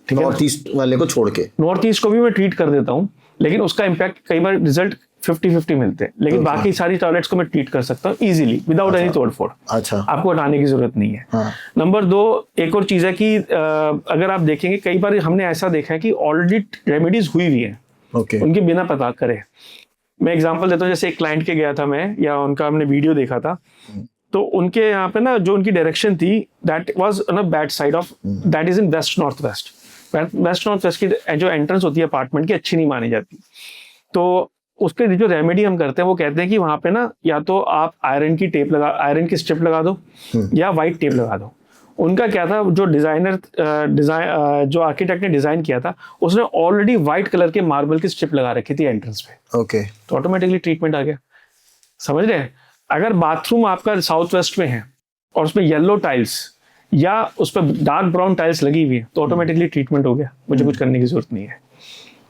ठीक है, नॉर्थ ईस्ट वाले को छोड़ के। नॉर्थ ईस्ट को भी मैं ट्रीट कर देता हूँ, लेकिन उसका इम्पैक्ट कई बार रिजल्ट 50-50 मिलते हैं, लेकिन बाकी सारी टॉयलेट्स को मैं ट्रीट कर सकता हूँ इजीली, विदाउट एनी तोड़फोड़। अच्छा। आपको हटाने की जरूरत नहीं है। हाँ। नंबर 2, एक और चीज है कि अगर आप देखेंगे, कई बार हमने ऐसा देखा है कि ऑलरेडी रेमेडीज हुई हुई है, उनके बिना पता करे। मैं एग्जांपल देता हूँ, जैसे एक क्लाइंट के गया था मैं, या उनका हमने वीडियो देखा था, तो उनके यहाँ पे ना जो उनकी डायरेक्शन थी, that was on a bad side of, that is in west north west. West north west की जो एंट्रेंस होती है अपार्टमेंट की, अच्छी नहीं मानी जाती। तो उसके जो रेमेडी हम करते हैं, वो कहते हैं कि वहां पे ना या तो आप आयरन की स्ट्रिप लगा दो, या व्हाइट टेप लगा दो। उनका क्या था, जो जो आर्किटेक्ट ने डिजाइन किया था, उसने ऑलरेडी व्हाइट कलर के मार्बल की स्ट्रिप लगा रखी थी एंट्रेंस पे। ओके। तो ऑटोमेटिकली ट्रीटमेंट आ गया। समझ रहे हैं? अगर बाथरूम आपका साउथ वेस्ट में है और उसमें येलो टाइल्स या उस पर डार्क ब्राउन टाइल्स लगी हुई है, तो ऑटोमेटिकली ट्रीटमेंट हो गया, मुझे कुछ करने की जरूरत नहीं है।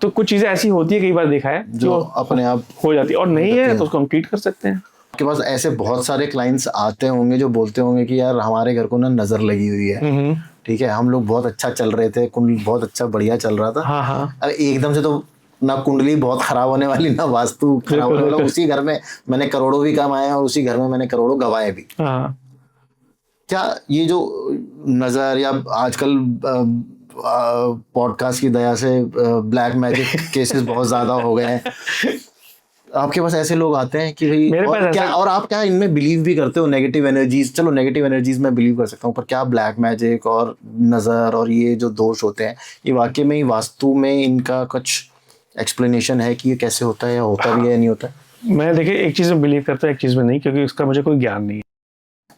तो कुछ चीजें ऐसी होती है, कई बार देखा है, जो अपने आप हो जाती है, और नहीं है तो उसको हम ट्रीट कर सकते हैं। आपके पास ऐसे बहुत सारे क्लाइंट्स आते होंगे जो बोलते होंगे कि यार हमारे घर को ना नजर लगी हुई है, ठीक है, हम लोग बहुत अच्छा चल रहे थे, कुंडली बहुत अच्छा बढ़िया चल रहा था, हाँ, अब एकदम से तो ना कुंडली बहुत खराब होने वाली, ना वास्तु खराब होने वाला, उसी घर में मैंने करोड़ों भी कमाए और उसी घर में मैंने करोड़ों गवाए भी। हाँ। क्या ये जो नजर, या आजकल पॉडकास्ट की दया से ब्लैक मैजिक केसेस बहुत ज्यादा हो गए हैं, आपके पास ऐसे लोग आते हैं कि भाई, मेरे और पास क्या, ऐसे- और आप क्या इनमें बिलीव भी करते हो? नेगेटिव एनर्जीज, चलो नेगेटिव एनर्जीज में बिलीव कर सकता हूँ, पर क्या ब्लैक मैजिक और नजर और ये जो दोष होते हैं, ये वाकई में ही वास्तु में इनका कुछ एक्सप्लेनेशन है कि ये कैसे होता है, या होता भी है या नहीं होता है? मैं देखिए एक चीज़ में बिलीव करता हूँ, एक चीज़ में नहीं, क्योंकि उसका मुझे कोई ज्ञान नहीं है।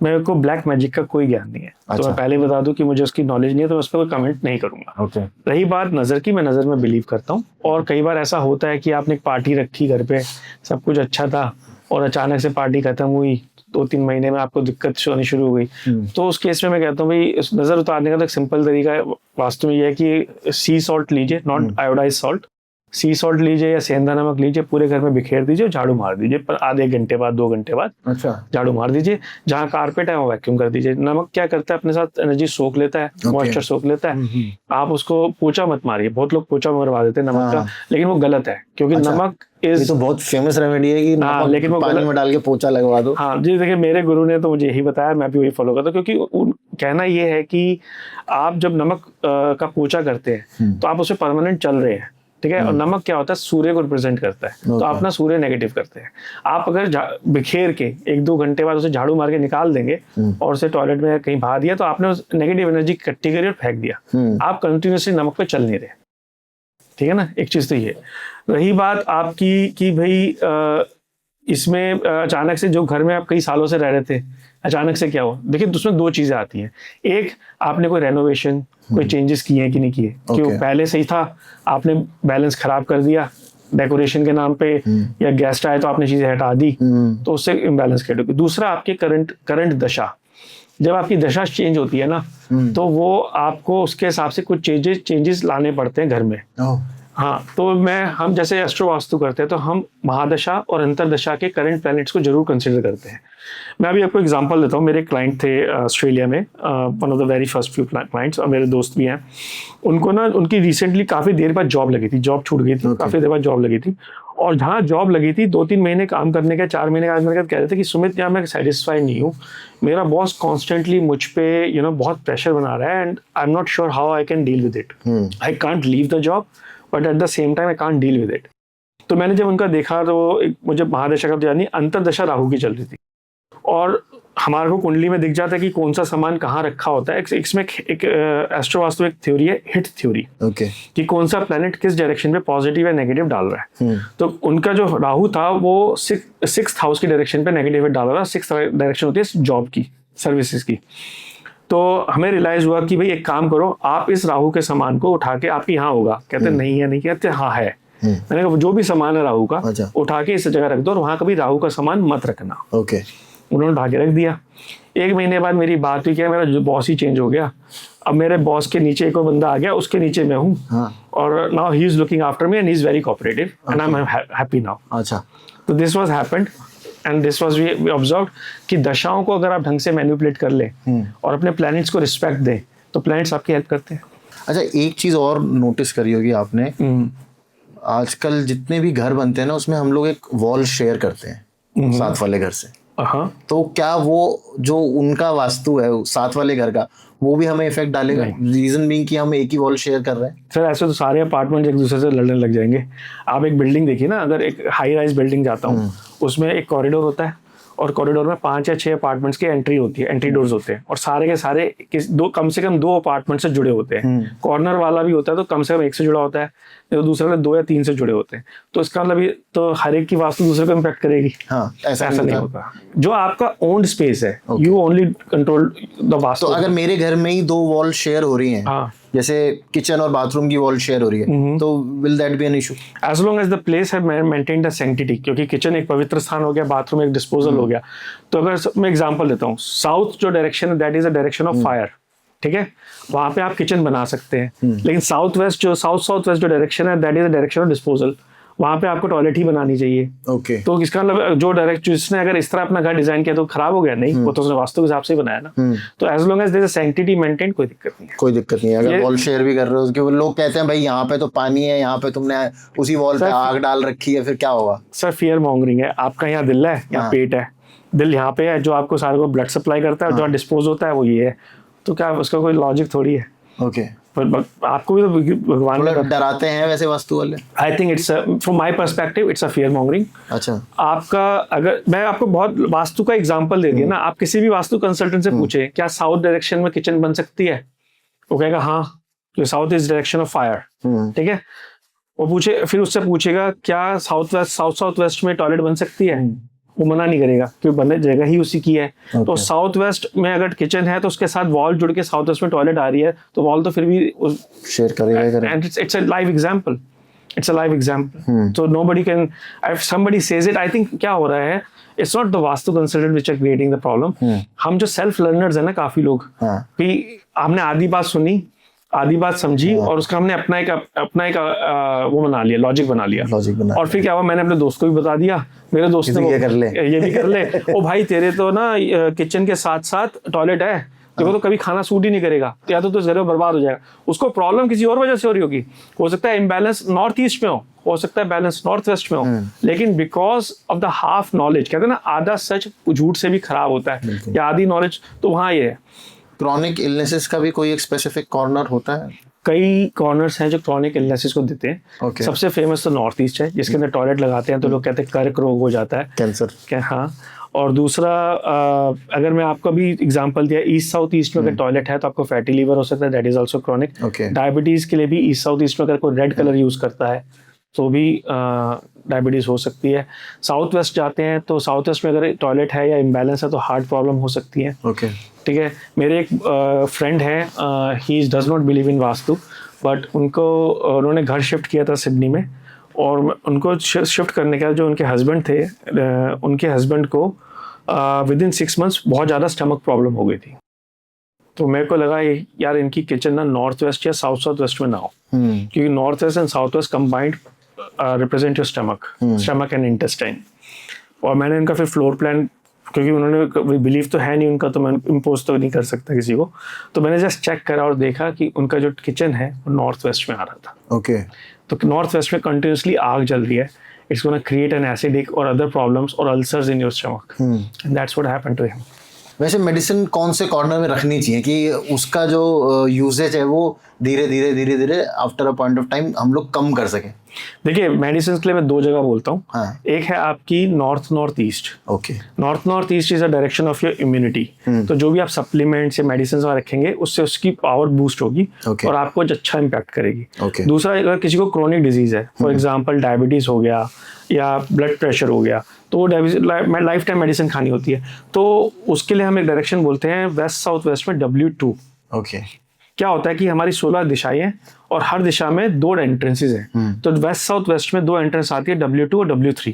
मेरे को ब्लैक मैजिक का कोई ज्ञान नहीं है। तो अच्छा। मैं पहले बता दूं कि मुझे उसकी नॉलेज नहीं है, तो मैं उस पर कोई कमेंट नहीं करूंगा। ओके। रही बात नज़र की, मैं नज़र में बिलीव करता हूँ। और कई बार ऐसा होता है कि आपने एक पार्टी रखी घर पे, सब कुछ अच्छा था, और अचानक से पार्टी खत्म हुई, 2-3 महीने में आपको दिक्कत होनी शुरू हो गई। तो उस केस में मैं कहता हूँ भाई, इस नज़र उतारने का तो एक सिंपल तरीका है वास्तु में, यह है कि सी सॉल्ट लीजिए, not iodise salt. C salt लीजिए या सेंधा नमक लीजिए, पूरे घर में बिखेर दीजिए और झाड़ू मार दीजिए, पर आधे घंटे बाद, 2 घंटे बाद अच्छा। झाड़ू मार दीजिए। जहाँ कारपेट है वो वैक्यूम कर दीजिए। नमक क्या करता है, अपने साथ एनर्जी सोख लेता है, मॉइस्चर सोख लेता है। आप उसको पोछा मत मारिए, बहुत लोग पोछा मरवा देते हैं नमक का, लेकिन वो गलत है, क्योंकि नमक ये इज तो बहुत फेमस रेमेडी है कि हाँ, नमक लेकिन वो पानी में डाल के पोछा लगवा दो। हाँ जी, देखिए मेरे गुरु ने तो मुझे यही बताया, मैं भी वही फॉलो करता हूँ, क्योंकि कहना ये है कि आप जब नमक का पोछा करते हैं तो आप उससे परमानेंट चल रहे हैं, ठीक है। और नमक क्या होता है, सूर्य को रिप्रेजेंट करता है, तो आप ना सूर्य नेगेटिव करते हैं। आप अगर बिखेर के 1-2 घंटे बाद उसे झाड़ू मार के निकाल देंगे और उसे टॉयलेट में कहीं बहा दिया, तो आपने उस नेगेटिव एनर्जी इकट्ठी करी और फेंक दिया। आप कंटिन्यूसली नमक पे चल नहीं रहे, ठीक है ना। एक चीज तो ये रही बात आपकी कि भाई इसमें अचानक से जो घर में आप कई सालों से रह रहे थे, अचानक से क्या हुआ, देखिए उसमें 2 चीजें आती हैं। एक, आपने कोई रेनोवेशन, कोई चेंजेस किए हैं कि नहीं किए, क्यों पहले सही था, आपने बैलेंस खराब कर दिया डेकोरेशन के नाम पे, या गेस्ट आए तो आपने चीजें हटा दी, तो उससे इम्बैलेंस क्रिएट होगी। दूसरा, आपके करंट दशा, जब आपकी दशा चेंज होती है ना, तो वो आपको उसके हिसाब से कुछ चेंजेस लाने पड़ते हैं घर में। हाँ, तो हम जैसे एस्ट्रो वास्तु करते हैं, तो हम महादशा और अंतरदशा के करंट प्लैनेट्स को जरूर कंसिडर करते हैं। मैं अभी आपको एग्जांपल देता हूँ। मेरे क्लाइंट थे ऑस्ट्रेलिया में, one of the very first few clients, और मेरे दोस्त भी हैं। उनको ना उनकी रिसेंटली काफ़ी देर बाद जॉब लगी थी, जॉब छूट गई थी, काफ़ी देर बाद जॉब लगी थी। और जहाँ जॉब लगी थी, 2-3 महीने काम करने का, 4 महीने काम करने का, कह रहे थे कि सुमित, यहाँ मैं सेटिस्फाइड नहीं हूँ, मेरा बॉस कॉन्स्टेंटली मुझ पे बहुत प्रेशर बना रहा है, and I am not sure how I can deal with it. I can't leave the job, but at the same time I can't deal with it. तो मैंने जब उनका देखा, तो मुझे महादशा का तो यानी अंतरदशा राहु की चल रही थी, और हमारे को कुंडली में दिख जाता है कि कौन सा सामान कहाँ रखा होता है। इसमें एक एस्ट्रो वास्तु एक थ्योरी है, हिट थ्योरी, कि कौन सा प्लेनेट किस डायरेक्शन पे पॉजिटिव या नेगेटिव डाल रहा है। तो उनका जो राहु था वो 6th हाउस की डायरेक्शन पे नेगेटिव डाल रहा था। 6th डायरेक्शन होती है जॉब की, सर्विसेज की। तो हमें रियलाइज हुआ कि भाई एक काम करो, आप इस राहु के सामान को उठा के, आपके यहाँ होगा, कहते नहीं है, नहीं कहते हाँ है। मैंने कहा जो भी सामान है राहु का, उठा के इस जगह रख दो, और वहां कभी राहु का सामान मत रखना। उन्होंने उठा के रख दिया। 1 महीने बाद मेरी बात हुई, क्या मेरा बॉस ही चेंज हो गया, अब मेरे बॉस के नीचे एक और बंदा आ गया, उसके नीचे मैं हूँ, और now he is looking after me and he is very cooperative and I am happy now. अच्छा, तो this was happened and this was we observed कि दशाओं को अगर आप ढंग से मैनिपुलेट कर ले और अपने प्लैनेट्स को रिस्पेक्ट दें, तो प्लैनेट्स आपकी हेल्प करते हैं। अच्छा, एक चीज और नोटिस करी होगी आपने, आजकल जितने भी घर बनते हैं ना, उसमें हम लोग एक वॉल शेयर करते हैं साथ वाले घर से। तो क्या वो जो उनका वास्तु है साथ वाले घर का, वो भी हमें इफेक्ट डालेगा? रीजन बीइंग कि हम एक ही वॉल शेयर कर रहे हैं। सर ऐसे तो सारे अपार्टमेंट एक दूसरे से लड़ने लग जाएंगे। आप एक बिल्डिंग देखिए ना, अगर एक हाई राइज बिल्डिंग जाता हूँ, उसमें एक कॉरिडोर होता है, और कॉरिडोर में 5 या 6 अपार्टमेंट्स की एंट्री होती है, एंट्री डोर्स होते हैं, और सारे के सारे कम से कम 2 अपार्टमेंट से जुड़े होते हैं। कॉर्नर वाला भी होता है तो कम से कम 1 से जुड़ा होता है, तो दूसरे वाले 2 या 3 से जुड़े होते हैं। तो इसका मतलब ये तो हर एक की वास्तु दूसरे को इम्पैक्ट करेगी। ऐसा नहीं होता। जो आपका ओन्ड स्पेस है, you only control the vastu. तो अगर मेरे घर में ही 2 वॉल शेयर हो रही हैं, जैसे किचन और बाथरूम की वॉल शेयर हो रही है, तो will that be an issue? As long as the place have maintained the sanctity, क्योंकि किचन एक पवित्र स्थान हो गया, बाथरूम एक डिस्पोजल हो गया। तो अगर मैं एग्जांपल देता हूँ, साउथ जो डायरेक्शन है, that is a direction of fire, ठीक है, वहां पे आप किचन बना सकते हैं। लेकिन साउथ वेस्ट जो डायरेक्शन है, that is a direction of disposal, वहां पे आपको टॉयलेट ही बनानी चाहिए। तो इसका मतलब जो जिसने अगर इस तरह अपना घर डिजाइन किया तो खराब हो गया? नहीं, वो तो उसने वास्तु के हिसाब से बनाया ना। तो as long as there is a sanctity maintain, कोई दिक्कत नहीं है। कोई दिक्कत नहीं है। अगर वॉल शेयर भी कर रहे हो, उसके लोग कहते हैं भाई यहाँ पे तो पानी है, यहाँ पे तुमने उसी वॉल पे आग डाल रखी है, फिर क्या होगा? सर फियर मॉन्गरिंग है। आपका यहाँ दिल है, यहाँ पेट है। दिल यहाँ पे है, जो आपको सारे को ब्लड सप्लाई करता है, जो डिस्पोज होता है वो ये है। तो क्या उसका कोई लॉजिक थोड़ी है? पर आपको भी तो भगवान ने मतलब डराते हैं वैसे वास्तु वाले? I think it's from my perspective it's a fear mongering. अच्छा। आपका अगर मैं आपको बहुत वास्तु का एग्जांपल दे दिया ना, आप किसी भी वास्तु कंसल्टेंट से पूछे क्या साउथ डायरेक्शन में किचन बन सकती है, वो कहेगा हाँ, जो south is direction of fire, ठीक है। वो पूछे, फिर उससे पूछेगा क्या साउथ वेस्ट में टॉयलेट बन सकती है, वो मना नहीं करेगा क्योंकि बनने जगह ही उसी की है। तो साउथ वेस्ट में अगर किचन है तो उसके साथ वॉल जुड़ के साउथ वेस्ट में टॉयलेट आ रही है, तो वॉल तो फिर भी शेयर करेगा। And it's a live example, it's a live example, so nobody can, if somebody says it, I think क्या हो रहा है, it's not the vastu consultant which are creating the problem. हम जो सेल्फ लर्नर्स है ना, काफी लोग कि हमने आधी बात सुनी, आधी बात समझी और उसका हमने अपना एक वो बना लिया, लॉजिक बना लिया। और फिर क्या हुआ, मैंने अपने दोस्त को भी बता दिया, मेरे दोस्त ने ये भी कर ले ओ भाई तेरे तो ना किचन के साथ साथ टॉयलेट है, देखो तो कभी खाना सूट ही नहीं करेगा, या तो घर में बर्बाद हो जाएगा। उसको प्रॉब्लम किसी और वजह से हो रही होगी, हो सकता है इम्बैलेंस नॉर्थ ईस्ट में हो सकता है बैलेंस नॉर्थ वेस्ट में हो, लेकिन because of the half knowledge, कहते हैं ना आधा सच झूठ से भी खराब होता है, या आधी नॉलेज, तो वहाँ ये है। क्रॉनिक इलनेसेस का भी कोई एक स्पेसिफिक कॉर्नर होता है? कई कॉर्नर्स हैं जो क्रॉनिक इलनेसेस को देते हैं। सबसे फेमस तो नॉर्थ ईस्ट है, जिसके अंदर टॉयलेट लगाते हैं तो लोग कहते हैं कर्क रोग हो जाता है, कैंसर। हाँ। और दूसरा अगर मैं आपको अभी एग्जांपल दिया, ईस्ट साउथ ईस्ट में अगर टॉयलेट है तो आपको फैटी लीवर हो सकता है, that is also chronic. Diabetes के लिए भी ईस्ट साउथ ईस्ट में अगर कोई रेड कलर यूज करता है तो भी डायबिटीज हो सकती है। साउथ वेस्ट जाते हैं तो साउथ वेस्ट में अगर टॉयलेट है या इम्बैलेंस है तो हार्ट प्रॉब्लम हो सकती है। ठीक है। मेरे एक फ्रेंड है, he does not believe in vastu, but उन्होंने घर शिफ्ट किया था सिडनी में, और उनको शिफ्ट करने के बाद जो उनके हस्बैंड थे, उनके हस्बैंड को विद इन 6 months बहुत ज़्यादा स्टमक प्रॉब्लम हो गई थी। तो मेरे को लगा यार इनकी किचन ना नॉर्थ वेस्ट या साउथ वेस्ट में ना हो, क्योंकि north west and south west combined represent your stomach and intestine. और मैंने इनका फिर फ्लोर प्लान, क्योंकि उन्होंने बिलीव तो है नहीं उनका, तो मैं इम्पोज तो नहीं कर सकता किसी को, तो मैंने जस्ट चेक करा और देखा कि उनका जो किचन है वो नॉर्थ वेस्ट में आ रहा था। तो नॉर्थ वेस्ट में कंटिन्यूसली आग जल रही है, it's gonna create an acidic और अदर प्रॉब्लम्स और ulcers in your stomach, and that's what happened to him. वैसे मेडिसिन कौन से कॉर्नर में रखनी चाहिए कि उसका जो यूजेज है वो धीरे धीरे after a point of time हम लोग कम कर सकें? देखिए मेडिसिन के लिए मैं 2 जगह बोलता हूँ। एक है आपकी north east. North east is a direction of your immunity. तो जो भी आप सप्लीमेंट्स या मेडिसिन वगैरह रखेंगे उससे उसकी पावर बूस्ट होगी और आपको अच्छा इम्पैक्ट करेगी। दूसरा, अगर किसी को क्रोनिक डिजीज है, फॉर एग्जाम्पल डायबिटीज हो गया या ब्लड प्रेशर हो गया, तो वो लाइफ टाइम मेडिसिन खानी होती है, तो उसके लिए हम एक डायरेक्शन बोलते हैं वेस्ट साउथ वेस्ट में W2। क्या होता है कि हमारी 16 दिशाएं हैं और हर दिशा में 2 एंट्रेंसेस हैं। तो वेस्ट साउथ वेस्ट में 2 एंट्रेंस आती है, W2 और W3।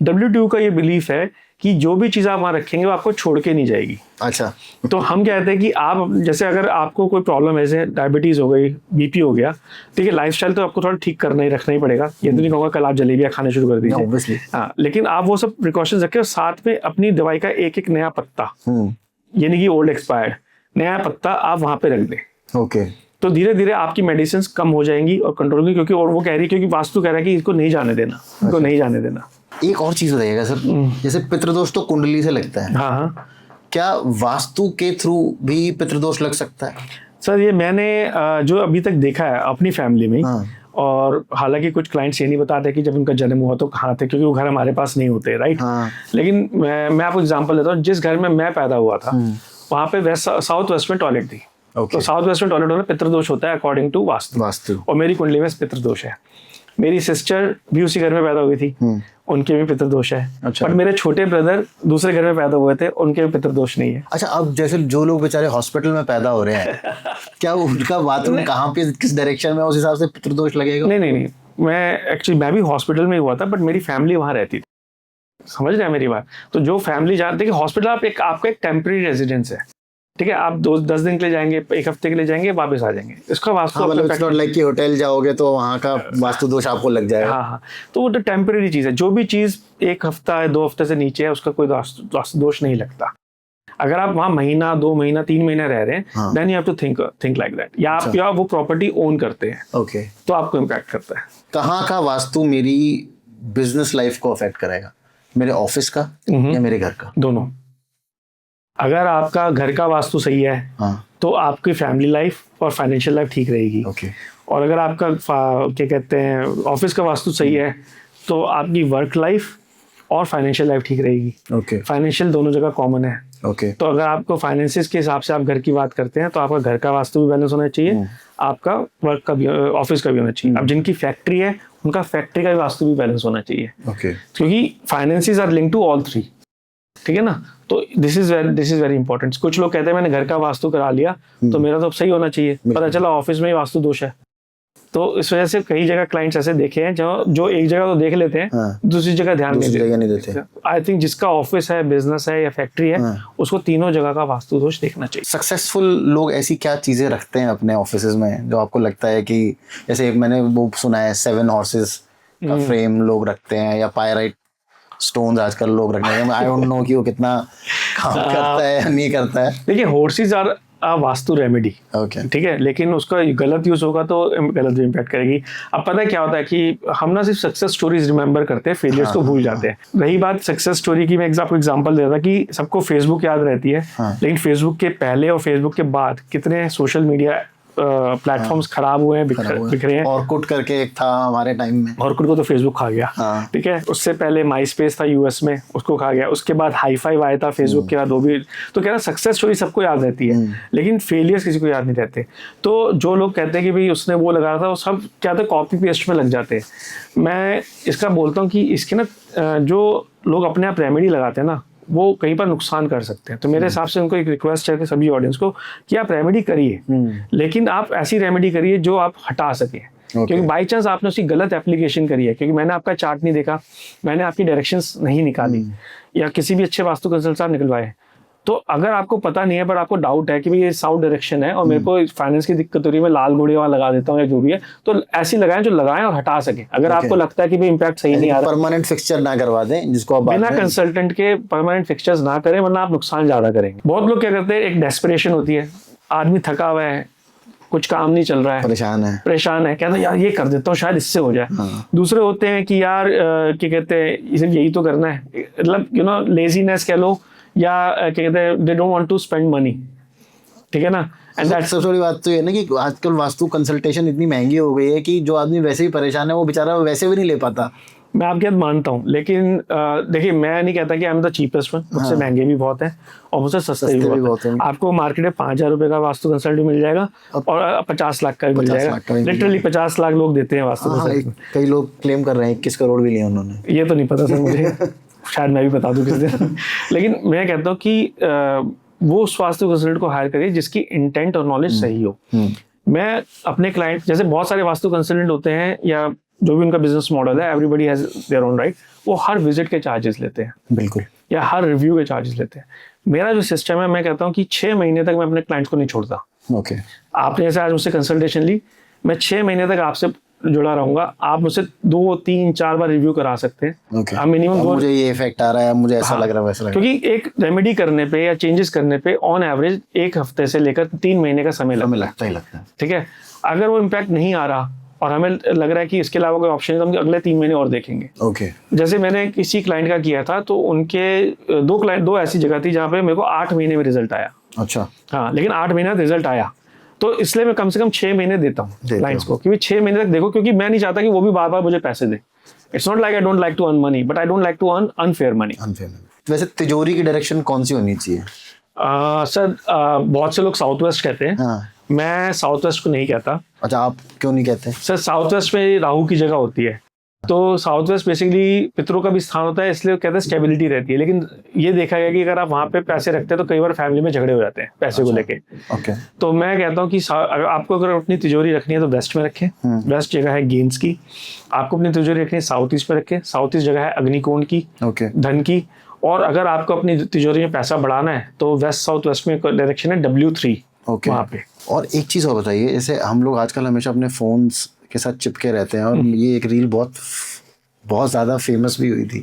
W2 का ये बिलीफ है कि जो भी चीज आप वहां रखेंगे वो आपको छोड़ के नहीं जाएगी। अच्छा। तो हम कहते हैं कि आप जैसे अगर आपको कोई प्रॉब्लम है, जैसे डायबिटीज हो गई, बीपी हो गया, ठीक है, लाइफस्टाइल तो आपको थोड़ा ठीक करना ही रखना ही पड़ेगा। ये तो नहीं कहूँगा कल आप जलेबियाँ खाने शुरू कर दीजिए, हाँ, लेकिन आप वो सब प्रिकॉशंस रखें और साथ में अपनी दवाई का एक नया पत्ता, यानी कि ओल्ड एक्सपायर्ड नया पत्ता आप वहां पे रख दें। तो धीरे धीरे आपकी मेडिसिन कम हो जाएंगी और कंट्रोल होगी, क्योंकि और वो कह रही है, क्योंकि वास्तु कह रहा है कि इसको नहीं जाने देना, इसको नहीं जाने देना। एक और चीज बताइएगा सर, जैसे पितृदोष तो कुंडली से लगता है, हाँ, क्या वास्तु के थ्रू भी पितृदोष लग सकता है? सर ये मैंने जो अभी तक देखा है अपनी फैमिली में, और हालांकि कुछ क्लाइंट्स ये नहीं बताते कि जब उनका जन्म हुआ तो कहाँ थे, क्योंकि वो घर हमारे पास नहीं होते, राइट। लेकिन मैं आपको एग्जांपल देता हूँ, जिस घर में मैं पैदा हुआ था वहाँ पे साउथ वेस्ट में टॉयलेट थी। तो साउथ वेस्ट में टॉयलेट होना पितृदोष होता है अकॉर्डिंग टू वास्तु। और मेरी कुंडली में पितृदोष है। मेरी सिस्टर भी उसी घर में पैदा हुई थी, उनके भी पितृदोष है। अच्छा। बट मेरे छोटे ब्रदर दूसरे घर में पैदा हुए थे, उनके भी पितृदोष नहीं है। अच्छा, अब जैसे जो लोग बेचारे हॉस्पिटल में पैदा हो रहे हैं क्या उनका बाथरूम कहाँ पे, किस डायरेक्शन में, उस हिसाब से पितृदोष लगेगा? नहीं, मैं भी हॉस्पिटल में ही हुआ था, बट मेरी फैमिली वहाँ रहती थी, समझ रहे हैं मेरी बात। तो जो फैमिली जानते हैं कि हॉस्पिटल आपका एक टेम्परेरी रेजिडेंस है, ठीक है, आप 10 दिन के लिए जाएंगे, 1 हफ्ते के लिए जाएंगे, वापस आ जाएंगे, इसका वास्तु लाइक कि होटल जाओगे तो वहाँ का वास्तु दोष आपको लग जाएगा। हाँ, तो वो तो टेम्परेरी चीज है। जो भी चीज 1 हफ्ता है 2 हफ्ते से नीचे है उसका कोई वास्तु दोष नहीं लगता। अगर आप वहाँ महीना 2 महीना 3 महीना रह रहे हैं, then you have to think like that, या आप या वो प्रॉपर्टी ओन करते हैं, तो आपको इम्पैक्ट करता है। कहाँ का वास्तु मेरी बिजनेस लाइफ को अफेक्ट करेगा, मेरे ऑफिस का या मेरे घर का? दोनों। अगर आपका घर का वास्तु सही है तो आपकी फैमिली लाइफ और फाइनेंशियल लाइफ ठीक रहेगी। ओके। और अगर आपका क्या कहते हैं ऑफिस का वास्तु सही है तो आपकी वर्क लाइफ और फाइनेंशियल लाइफ ठीक रहेगी। ओके। फाइनेंशियल दोनों जगह कॉमन है। ओके। तो अगर आपको फाइनेंसिस के हिसाब से आप घर की बात करते हैं तो आपका घर का वास्तु भी बैलेंस होना चाहिए, आपका वर्क का भी, ऑफिस का भी होना चाहिए। अब जिनकी फैक्ट्री है उनका फैक्ट्री का भी वास्तु भी बैलेंस होना चाहिए। ओके। क्योंकि finances are link to all three, ठीक है ना। तो दिस इज वेरी इंपॉर्टेंट। कुछ लोग कहते हैं मैंने घर का वास्तु करा लिया तो मेरा तो सही होना चाहिए, पता चला ऑफिस में ही वास्तु दोष है। तो इस वजह से कई जगह क्लाइंट्स ऐसे देखे हैं जो एक जगह तो देख लेते हैं, हाँ। दूसरी जगह ध्यान नहीं देते। आई थिंक जिसका ऑफिस है, बिजनेस है या फैक्ट्री है, उसको तीनों जगह का वास्तु दोष देखना चाहिए। सक्सेसफुल लोग ऐसी क्या चीजें रखते हैं अपने ऑफिसेज में जो आपको लगता है कि जैसे मैंने वो सुना है 7 हॉर्सेस का फ्रेम लोग रखते हैं, या पायराइट स्टोन्स आजकल लोग रखते हैं। आई डोंट नो कि वो कितना काम करता है या नहीं करता है। देखिए horses are vastu remedy, okay. ठीक है, लेकिन उसका गलत यूज होगा तो गलत इम्पैक्ट करेगी। अब पता है क्या होता है कि हम ना सिर्फ सक्सेस स्टोरीज रिमेंबर करते हैं, फेलियर्स को भूल जाते हैं। रही बात सक्सेस स्टोरी की, मैं आपको एग्जांपल देता कि सबको फेसबुक याद रहती है, लेकिन फेसबुक के पहले और फेसबुक के बाद कितने सोशल मीडिया प्लेटफॉर्म्स खराब हुए हैं, बिखरे हैं। ऑर्कुट करके एक था हमारे टाइम में, ऑर्कुट को तो फेसबुक खा गया, ठीक है। उससे पहले माई स्पेस था यूएस में, उसको खा गया। उसके बाद हाई फाइव आया था फेसबुक के बाद, वो भी। तो कह रहा सक्सेस स्टोरी सबको याद रहती है, लेकिन फेलियर्स किसी को याद नहीं रहते। तो जो लोग कहते हैं कि भाई उसने वो लगाया था, वो सब क्या था, कॉपी पेस्ट में लग जाते हैं। मैं इसका बोलता हूँ कि इसके ना जो लोग अपने आप रेमेडी लगाते हैं ना, वो कहीं पर नुकसान कर सकते हैं। तो मेरे हिसाब से उनको एक रिक्वेस्ट है कि सभी ऑडियंस को कि आप रेमेडी करिए, लेकिन आप ऐसी रेमेडी करिए जो आप हटा सके। क्योंकि बाई चांस आपने उसकी गलत एप्लीकेशन करी है, क्योंकि मैंने आपका चार्ट नहीं देखा, मैंने आपकी डायरेक्शंस नहीं निकाली, या किसी भी अच्छे वास्तु कंसल्टेंट से निकलवाए, तो अगर आपको पता नहीं है पर आपको डाउट है कि भाई ये साउथ डायरेक्शन है और मेरे को फाइनेंस की दिक्कत हो रही है, मैं लाल घोड़े वहां लगा देता हूँ या जो भी है, तो ऐसी लगाएं जो लगाएं और हटा सके। अगर आपको लगता है कि भाई इम्पैक्ट सही नहीं आ रहा, परमानेंट फिक्सचर ना करवा दें, जिसको आप बिना कंसल्टेंट के परमानेंट फिक्सचर्स ना करें, वरना आप नुकसान ज्यादा करेंगे। बहुत लोग क्या करते हैं, एक डेस्परेशन होती है, आदमी थका हुआ है, कुछ काम नहीं चल रहा है, परेशान है, कहते हैं यार ये कर देता हूँ शायद इससे हो जाए। दूसरे होते हैं कि यार क्या कहते हैं, इसे यही तो करना है, मतलब यू नो लेजीनेस कह लो, या क्या कहते हैं they don't want to spend money, ठीक है ना। एंड दैट्स सबसे बड़ी बात तो ये ना कि आजकल वास्तु कंसल्टेशन इतनी महंगी हो गई है कि जो आदमी वैसे ही परेशान है वो बेचारा वैसे भी नहीं ले पाता। मैं आपकी बात मानता हूँ, लेकिन देखिए मैं नहीं कहता कि I am the cheapest one, मुझसे महंगे भी बहुत हैं और मुझसे सस्ते भी बहुत हैं। आपको मार्केट में 5,000 रुपए का वास्तु कंसल्ट मिल जाएगा और 50 लाख का भी मिल जाएगा। लिटरली 50 लाख लोग देते हैं वास्तु कंसल्ट। कई लोग क्लेम कर रहे हैं 21 करोड़ भी लिए उन्होंने। ये तो नहीं पता सर मुझे, शायद मैं भी बता दूं किसी दिन। लेकिन मैं कहता हूँ कि वो उस वास्तु कंसल्टेंट को हायर करिए जिसकी इंटेंट और नॉलेज सही हो। मैं अपने क्लाइंट, जैसे बहुत सारे वास्तु कंसल्टेंट होते हैं या जो भी उनका बिजनेस मॉडल है, everybody has their own right, वो हर विजिट के चार्जेस लेते हैं, बिल्कुल, या हर रिव्यू के चार्जेस लेते हैं। मेरा जो सिस्टम है, मैं कहता हूँ कि 6 महीने तक मैं अपने क्लाइंट्स को नहीं छोड़ता। ओके। आपने जैसे आज मुझसे कंसल्टेशन ली, मैं 6 महीने तक आपसे जुड़ा रहूंगा। आप मुझसे 2, 3, 4 बार रिव्यू करा सकते हैं। okay. मिनिमम मुझे ये इफेक्ट आ रहा है, मुझे ऐसा लग रहा है, वैसा लग रहा है। क्योंकि एक रेमेडी करने पे या चेंजेस करने पे ऑन एवरेज 1 हफ्ते से लेकर 3 महीने का समय लगता है। ठीक है, अगर वो इम्पैक्ट नहीं आ रहा और हमें लग रहा है कि इसके अलावा कोई ऑप्शन है, तो हम अगले 3 महीने और देखेंगे। ओके। जैसे मैंने किसी क्लाइंट का किया था, तो उनके 2 ऐसी जगह थी जहाँ पे मेरे को 8 महीने में रिजल्ट आया। अच्छा। हाँ, लेकिन 8 महीना रिजल्ट आया, तो इसलिए मैं कम से कम 6 महीने देता हूँ क्लाइंट्स को, क्योंकि 6 महीने तक देखो, क्योंकि मैं नहीं चाहता कि वो भी बार बार मुझे पैसे दे। It's not like I don't like to earn money, but I don't like to earn unfair money. वैसे तिजोरी की डायरेक्शन कौन सी होनी चाहिए? सर बहुत से लोग साउथ वेस्ट कहते हैं। हाँ। मैं साउथ वेस्ट को नहीं कहता। अच्छा, आप क्यों नहीं कहते? सर साउथ वेस्ट में राहु की जगह होती है, तो साउथ वेस्ट बेसिकली पितरों का भी स्थान होता है, इसलिए कहते हैं स्टेबिलिटी रहती है। लेकिन ये देखा गया कि अगर आप वहाँ पे पैसे रखते हैं तो कई बार फैमिली में झगड़े हो जाते हैं पैसे को लेके। ओके। तो मैं कहता हूँ कि आपको अगर अपनी तिजोरी रखनी है तो वेस्ट में रखें। वेस्ट जगह है गेंस की। आपको अपनी तिजोरी रखनी है साउथ ईस्ट में रखें। साउथ ईस्ट जगह है अग्निकोण की, धन की। और अगर आपको अपनी तिजोरी में पैसा बढ़ाना है तो वेस्ट साउथ वेस्ट में डायरेक्शन है W3 वहाँ पे। और एक चीज़ और बताइए, जैसे हम लोग आजकल हमेशा अपने फोन्स के साथ चिपके रहते हैं, और ये एक रील बहुत ज़्यादा फेमस भी हुई थी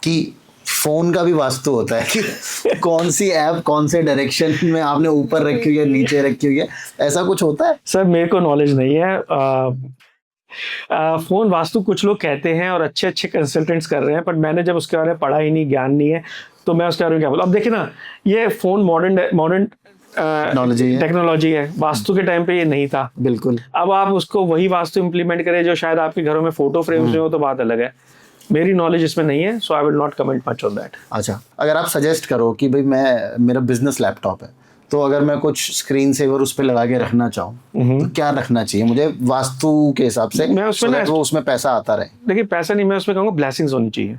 कि फ़ोन का भी वास्तु होता है कि कौन सी ऐप कौन से डायरेक्शन में आपने ऊपर रखी हुई है, नीचे रखी हुई है, ऐसा कुछ होता है? सर मेरे को नॉलेज नहीं है। फ़ोन वास्तु कुछ लोग कहते हैं और अच्छे अच्छे कंसल्टेंट्स कर रहे हैं, बट मैंने जब उसके बारे में पढ़ा ही नहीं, ज्ञान नहीं है, तो मैं उसके बारे में क्या बोलूं। अब देखिए ना, ये फ़ोन मॉडर्न टेक्नोलॉजी है। टेक्नोलॉजी है, वास्तु के टाइम पे ये नहीं था। बिल्कुल। अब आप उसको वही वास्तु इम्प्लीमेंट करें जो शायद आपके घरों में फोटो फ्रेम्स में हो तो बात अलग है। मेरी नॉलेज इसमें नहीं है, so I will not comment much on that. अच्छा, अगर आप सजेस्ट करो कि भाई मेरा बिजनेस लैपटॉप है, तो अगर मैं कुछ स्क्रीन सेवर उस पर लगा के रखना चाहूँ तो क्या रखना चाहिए मुझे वास्तु के हिसाब से, मैं उसमें so that वो उसमें पैसा आता रहे? देखिए, पैसा नहीं, मैं उसमें कहूँगा ब्लेसिंग्स होनी चाहिए।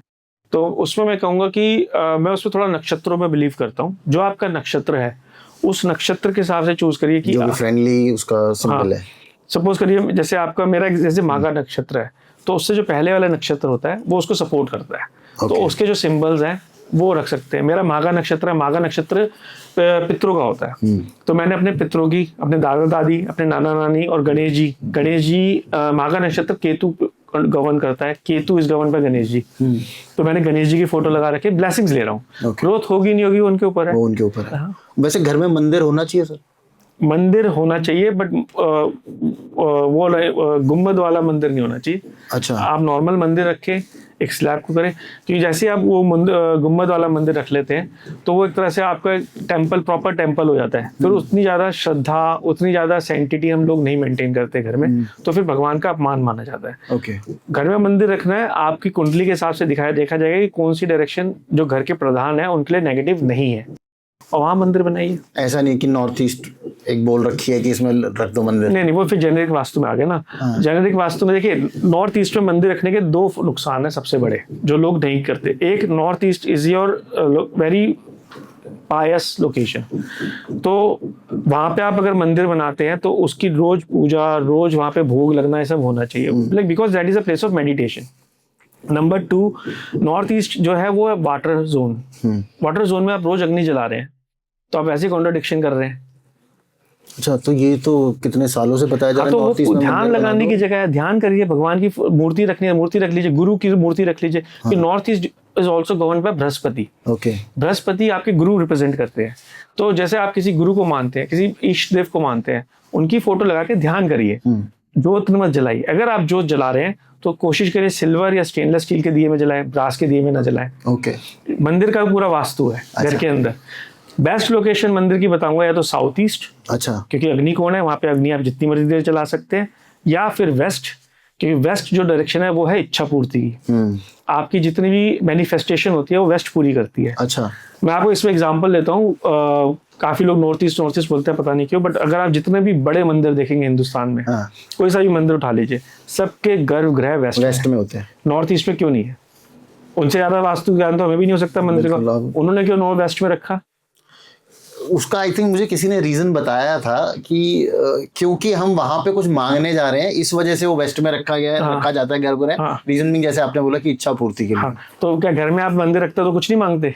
तो उसमें मैं कहूँगा कि मैं उसमें थोड़ा नक्षत्रों में बिलीव करता हूँ। जो आपका नक्षत्र है उस नक्षत्र के हिसाब से चूज करिए कि जो भी फ्रेंडली उसका सिंबल है। सपोज करिए जैसे आपका मेरा जैसे माघा नक्षत्र है, तो उससे जो पहले वाला नक्षत्र होता है वो उसको सपोर्ट करता है। तो उसके जो सिंबल्स हैं वो रख सकते हैं। मेरा माघा नक्षत्र है, माघा नक्षत्र पितरों का होता है। तो मैंने अपने पितरों की, अपने दादा दादी, अपने नाना नानी और गणेश जी माघा नक्षत्र केतु गवर्न करता है, केतु इस गवर्न पर गणेश जी। तो मैंने गणेश जी की फोटो लगा रखे, ब्लेसिंग्स ले रहा हूँ। ग्रोथ होगी नहीं होगी उनके ऊपर है, वो उनके ऊपर है। वैसे घर में मंदिर होना चाहिए सर? मंदिर होना चाहिए, बट वो गुम्बद वाला मंदिर नहीं होना चाहिए। अच्छा। आप नॉर्मल मंदिर रखें, एक स्लैब को करें, क्योंकि जैसे आप वो गुम्बद वाला मंदिर रख लेते हैं तो वो एक तरह से आपका टेम्पल, प्रॉपर टेम्पल हो जाता है। फिर उतनी ज़्यादा श्रद्धा, उतनी ज़्यादा सैंक्टिटी हम लोग नहीं मेंटेन करते घर में, तो फिर भगवान का अपमान माना जाता है। ओके। घर में मंदिर रखना है, आपकी कुंडली के हिसाब से देखा जाएगा कि कौन सी डायरेक्शन जो घर के प्रधान है उनके लिए नेगेटिव नहीं है, और वहाँ मंदिर बनाइए। ऐसा नहीं कि नॉर्थ ईस्ट एक बोल रखी है कि इसमें रख दो मंदिर। नहीं, वो फिर जेनेरिक वास्तु में आ गया ना। जेनेरिक वास्तु में देखिए, नॉर्थ ईस्ट में मंदिर रखने के दो नुकसान है सबसे बड़े जो लोग नहीं करते। एक, north east is your very Payas location, तो वहाँ पे आप अगर मंदिर बनाते हैं तो उसकी रोज पूजा, रोज वहाँ पे भोग लगना, ये सब होना चाहिए, like because that is a place of meditation. Number 2, north east जो है वो है वाटर जोन। वाटर जोन में आप रोज अग्नि जला रहे हैं, तो आप ऐसे कॉन्ट्रडिक्शन कर रहे हैं। अच्छा, तो ये तो कितने सालों से बताया जा रहा है। तो नॉर्थ ईस्ट में ध्यान लगाने की जगह है, ध्यान करिए, भगवान की मूर्ति रखनी है, मूर्ति रख लीजिए, गुरु की मूर्ति रख लीजिए। कि north east is also govern by Brihaspati. Okay. Brihaspati आपके गुरु रिप्रेजेंट करते हैं। तो जैसे आप किसी गुरु को मानते हैं, किसी इष्ट देव को मानते हैं, उनकी फोटो लगा के ध्यान करिए, जोत मत जलाइए। अगर आप जोत जला रहे हैं तो कोशिश करिए सिल्वर या स्टेनलेस स्टील के दिए में जलाएं, ब्रास के दिए में ना जलाएं। ओके। मंदिर का पूरा वास्तु है घर के अंदर। बेस्ट लोकेशन मंदिर की बताऊंगा, या तो साउथ ईस्ट, अच्छा, क्योंकि अग्निकोण है, वहां पे अग्नि आप जितनी मर्जी देर चला सकते हैं, या फिर वेस्ट, क्योंकि वेस्ट जो डायरेक्शन है वो है इच्छा पूर्ति की। आपकी जितनी भी मैनिफेस्टेशन होती है वो वेस्ट पूरी करती है। अच्छा। मैं आपको इसमें एग्जांपल लेता हूँ। काफी लोग नॉर्थ ईस्ट बोलते हैं, पता नहीं क्यों, बट अगर आप जितने भी बड़े मंदिर देखेंगे हिंदुस्तान में, कोई सा भी मंदिर उठा लीजिए, सबके गर्भगृह वेस्ट में होते हैं। नॉर्थ ईस्ट में क्यों नहीं है? उनसे ज्यादा वास्तु ज्ञान तो हमें भी नहीं हो सकता मंदिर का, उन्होंने क्यों नॉर्थ वेस्ट में रखा? उसका आई थिंक मुझे किसी ने रीजन बताया था कि क्योंकि हम वहां पे कुछ मांगने जा रहे हैं, इस वजह से वो वेस्ट में रखा गया है। रखा जाता है गर्भगृह। रीजन भी जैसे आपने बोला कि इच्छा पूर्ति के लिए। तो क्या घर में आप मंदिर रखते हो तो कुछ नहीं मांगते?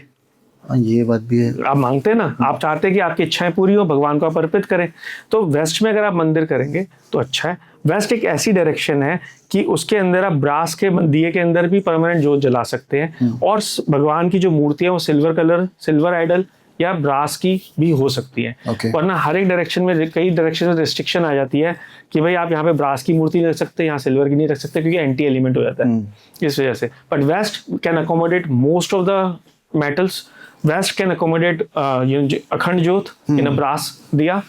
ये बात भी है। आप मांगते हैं ना, आप चाहते हैं कि आपकी इच्छाएं पूरी हो, भगवान को आप अर्पित करें। तो वेस्ट में अगर आप मंदिर करेंगे तो अच्छा है। वेस्ट एक ऐसी डायरेक्शन है कि उसके अंदर आप ब्रास के दिए के अंदर भी परमानेंट जोत जला सकते हैं, और भगवान की जो मूर्ति है वो सिल्वर आइडल या ब्रास की भी हो सकती है। वरना हर एक डायरेक्शन में, कई डायरेक्शन में रिस्ट्रिक्शन आ जाती है कि भाई आप यहाँ पे ब्रास की मूर्ति नहीं रख सकते, यहाँ सिल्वर की नहीं रख सकते, क्योंकि एंटी एलिमेंट हो जाता है इस वजह से। But west can accommodate most of the metals. West can accommodate अखंड ज्योत in a brass दिया,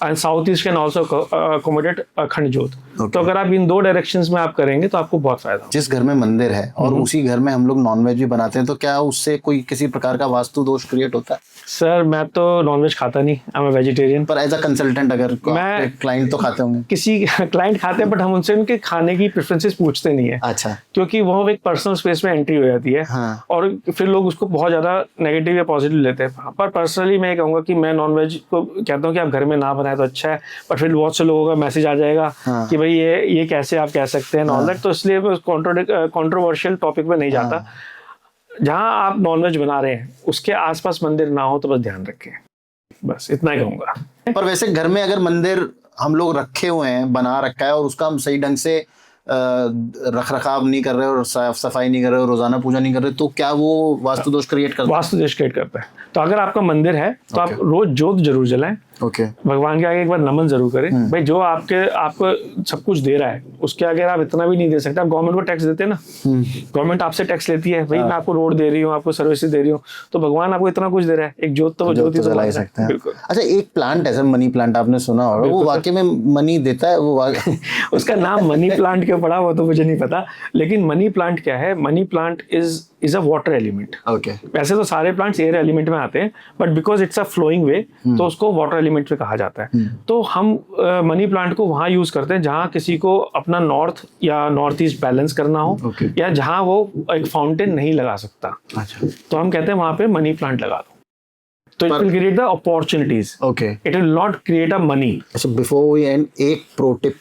and South East can also accommodate अखंड ज्योत। तो अगर आप इन दो डायरेक्शंस में आप करेंगे तो आपको बहुत फायदा होगा। जिस घर में मंदिर है और उसी घर में हम लोग नॉनवेज भी बनाते हैं, तो क्या उससे कोई किसी प्रकार का वास्तु दोष क्रिएट होता है? सर मैं तो नॉनवेज खाता नहीं, आई एम वेजिटेरियन। पर एज अ कंसल्टेंट अगर मैं क्लाइंट तो खाते होंगे? किसी क्लाइंट खाते हैं, बट हम उनसे उनके खाने की प्रेफरेंसेस पूछते नहीं है। अच्छा। क्योंकि वो एक पर्सनल स्पेस में एंट्री हो जाती है। और फिर लोग उसको बहुत ज्यादा नेगेटिव या पॉजिटिव लेते हैं। पर पर्सनली मैं कहूँगा कि मैं नॉनवेज को कहता हूँ कि आप घर में ना बनाए तो अच्छा है, पर फिर बहुत से लोगों का मैसेज आ जाएगा कि भाई ये कैसे आप कह सकते हैं नॉनवेज। तो इसलिए कंट्रोवर्शियल टॉपिक में नहीं जाता। जहां आप नॉनवेज बना रहे हैं उसके आसपास मंदिर ना हो तो बस ध्यान रखें, बस इतना ही कहूंगा। पर वैसे घर में अगर मंदिर हम लोग रखे हुए हैं, बना रखा है, और उसका हम सही ढंग से रख रखाव नहीं कर रहे और साफ सफाई नहीं कर रहे और रोजाना पूजा नहीं कर रहे, तो क्या वो वास्तु दोष क्रिएट करता है? वास्तु दोष क्रिएट करता है। तो अगर आपका मंदिर है तो आप रोज जोत जरूर जलाएं। ओके भगवान के आगे एक बार नमन जरूर करें। भाई जो आपको सब कुछ दे रहा है उसके आगे आप इतना भी नहीं दे सकते। आप गवर्नमेंट को टैक्स देते हैं ना, गवर्नमेंट आपसे टैक्स लेती है, भाई मैं आपको रोड दे रही हूँ, आपको सर्विसेज दे रही हूँ, तो भगवान आपको इतना कुछ दे रहा है, एक जोत तो जो ज्योति तो तो जला ही जला सकते हैं। बिल्कुल। अच्छा, एक प्लांट है सर, मनी प्लांट, आपने सुना होगा, वो वाकई में मनी देता है? वो उसका नाम मनी प्लांट क्यों पड़ा वो तो मुझे नहीं पता, लेकिन मनी प्लांट क्या है, money plant is a water element. Okay वैसे तो सारे प्लांट्स एयर एलिमेंट में आते हैं, but because it's a flowing way तो उसको वाटर एलिमेंट में कहा जाता है। तो हम मनी प्लांट को वहाँ यूज करते हैं जहाँ किसी को अपना नॉर्थ या नॉर्थ ईस्ट बैलेंस करना हो, Okay. या जहाँ वो एक फाउंटेन नहीं लगा सकता, अच्छा तो हम कहते हैं वहाँ पे मनी प्लांट लगा दो, तो it will create the opportunities, okay. It will not create a money. अच्छा, बिफोर वी एंड, एक pro tip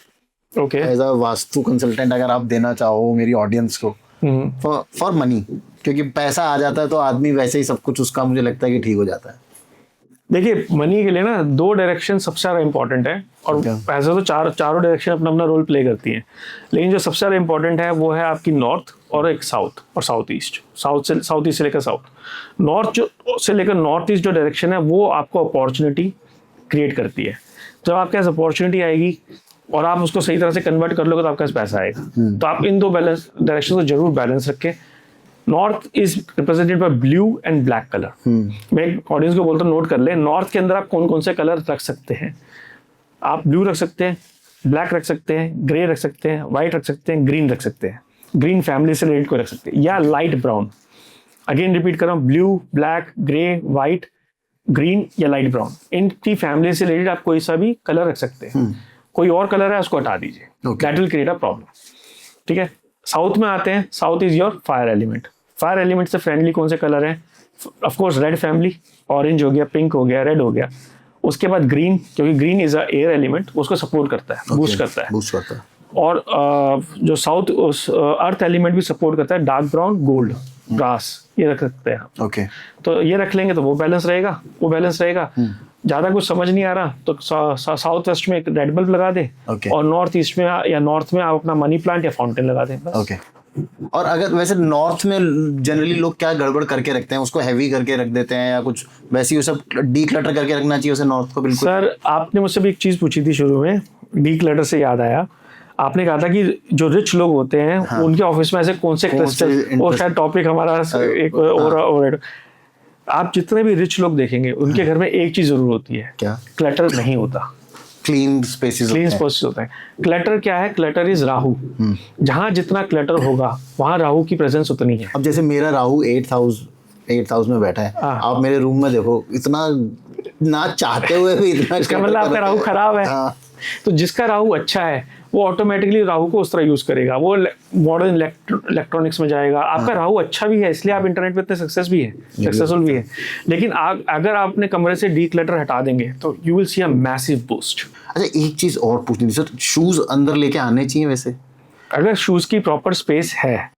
okay as a vastu consultant अगर आप देना चाहो मेरी ऑडियंस को फॉर मनी, क्योंकि पैसा आ जाता है तो आदमी वैसे ही सब कुछ उसका मुझे लगता है कि ठीक हो जाता है। देखिए मनी के लिए ना 2 डायरेक्शन सबसे ज्यादा इंपॉर्टेंट है, और ऐसे तो चारों डायरेक्शन अपना अपना रोल प्ले करती हैं, लेकिन जो सबसे ज्यादा इंपॉर्टेंट है वो है आपकी नॉर्थ और एक साउथ और साउथ ईस्ट। साउथ ईस्ट से लेकर साउथ, नॉर्थ जो से लेकर नॉर्थ ईस्ट जो डायरेक्शन है वो आपको अपॉर्चुनिटी क्रिएट करती है। जब आपके पास अपॉर्चुनिटी आएगी और आप उसको सही तरह से कन्वर्ट कर लोगे तो आपके पास पैसा आएगा। तो आप इन 2 बैलेंस डायरेक्शन को जरूर बैलेंस रखें। North is represented by blue and black colour. मैं ऑडियंस को बोलता हूँ नोट कर ले, नॉर्थ के अंदर आप कौन कौन से कलर रख सकते हैं। आप ब्लू रख सकते हैं, ब्लैक रख सकते हैं, ग्रे रख सकते हैं, व्हाइट रख सकते हैं, ग्रीन रख सकते हैं, ग्रीन फैमिली से रिलेटेड को रख सकते हैं, या लाइट ब्राउन। अगेन रिपीट कर रहा हूँ, blue, black, grey, white, green या लाइट ब्राउन, इनकी फैमिली से रिलेटेड आप कोई सा भी कलर रख सकते हैं। कोई और कलर है उसको हटा दीजिए, that will create a problem. ठीक है, साउथ में आते हैं। South is your fire element. Fire element से फ्रेंडली कौन से कलर हैं? Of course red family, orange हो गया, पिंक हो गया, रेड हो गया। उसके बाद ग्रीन, क्योंकि green is a air element, उसको सपोर्ट करता है, बूस्ट करता है। और जो साउथ अर्थ एलिमेंट भी सपोर्ट करता है, डार्क ब्राउन, गोल्ड, ग्रास, ये रख सकते हैं। ओके, तो ये रख लेंगे तो वो बैलेंस रहेगा। ज्यादा कुछ समझ नहीं आ रहा तो साउथ वेस्ट में एक रेड बल्ब लगा दे, और नॉर्थ ईस्ट में या नॉर्थ में आप अपना मनी प्लांट या फाउंटेन लगा दें। ओके। और अगर वैसे नॉर्थ में जनरली लोग क्या गड़बड़ करके रखते हैं, उसको हैवी करके रख देते हैं या कुछ वैसे ही सब डी क्लटर करके रखना चाहिए उसे नॉर्थ को? बिल्कुल सर, आपने मुझसे भी एक चीज पूछी थी शुरू में, डी क्लटर से याद आया। आपने कहा था कि जो रिच लोग होते हैं उनके ऑफिस में ऐसे कौन से क्रिस्टल, वो शायद टॉपिक हमारा एक और आप जितने भी रिच लोग देखेंगे उनके घर में एक चीज जरूर होती है, क्या? क्लटर नहीं होता, क्लीन स्पेसेस होता है। क्लटर क्या है? Clutter is Rahu. जहां जितना क्लटर होगा वहां राहु की प्रेजेंस उतनी है। अब जैसे मेरा राहु 8th हाउस में बैठा है, आप मेरे रूम में देखो, इतना ना चाहते हुए भी इतना, इसका मतलब आपका राहु खराब है। तो जिसका राहु अच्छा है वो ऑटोमेटिकली राहु को उस तरह यूज करेगा, वो मॉडर्न इलेक्ट्रॉनिक्स में जाएगा। आपका राहु अच्छा भी है, इसलिए आप इंटरनेट पे इतने सक्सेसफुल भी है। लेकिन अगर आप अपने कमरे से डी क्लटर हटा देंगे तो you will see a massive boost. अच्छा, एक चीज और पूछनी थी सर, शूज अंदर लेके आने चाहिए वैसे? अगर शूज की प्रॉपर स्पेस है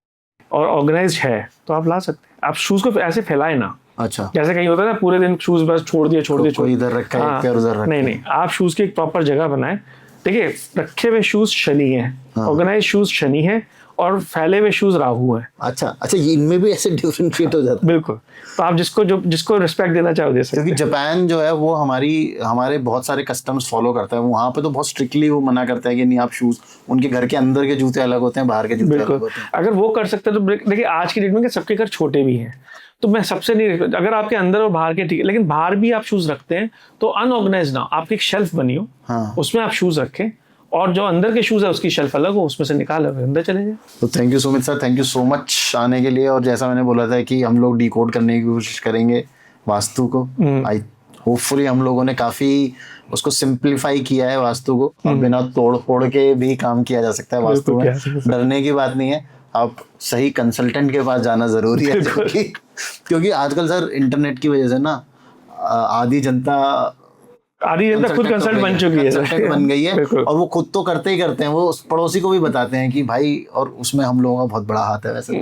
और ऑर्गेनाइज्ड है तो आप ला सकते हैं। आप शूज को ऐसे फैलाए ना, अच्छा, जैसे कहीं होता है ना पूरे दिन शूज बस छोड़ दिए, कोई इधर रखा है, पैर उधर रखा है। नहीं, आप शूज की एक प्रॉपर जगह बनाए। देखिए, रखे हुए शूज शनि है, ऑर्गेनाइज शूज शनि है, और फैले हुए शूज राहु है। अच्छा, ये इनमें भी ऐसे डिफरेंशिएट हो जाता है? बिल्कुल। तो आप जिसको रिस्पेक्ट देना चाहो दे सकते हैं। क्योंकि जापान जो है वो हमारे बहुत सारे कस्टम्स फॉलो करता है, वहाँ पे तो बहुत स्ट्रिक्टली वो मना करता है कि नहीं, आप शूज, उनके घर के अंदर के जूते अलग होते हैं, बाहर के जूते अलग होते हैं। अगर वो कर सकते हैं तो देखिए, आज की डेट में सबके घर छोटे भी हैं, तो मैं सबसे नहीं, अगर आपके अंदर और बाहर के ठीक है, लेकिन बाहर भी आप शूज रखते हैं तो अनऑर्गेनाइज ना, आपकी एक शेल्फ बनी हो, उसमें आप शूज रखें, और जो अंदर के शूज है उसकी शेल्फ अलग हो, उसमें से निकाल अंदर चले जाए। तो thank you Sumit sir, thank you so much आने के लिए। और जैसा मैंने बोला था कि हम लोग डिकोड करने की कोशिश करेंगे वास्तु को, आई होपफुली हम लोगों ने काफी उसको सिंप्लीफाई किया है वास्तु को, और बिना तोड़ फोड़ के भी काम किया जा सकता है वास्तु में, डरने की बात नहीं है। आप सही कंसल्टेंट के पास जाना जरूरी है, क्योंकि आजकल सर इंटरनेट की वजह से ना आधी जनता खुद कंसल्ट बन चुकी है, कंसल्टेंट बन गई है, और वो खुद तो करते ही करते हैं, वो पड़ोसी को भी बताते हैं कि भाई, और उसमें हम लोगों का बहुत बड़ा हाथ है वैसे।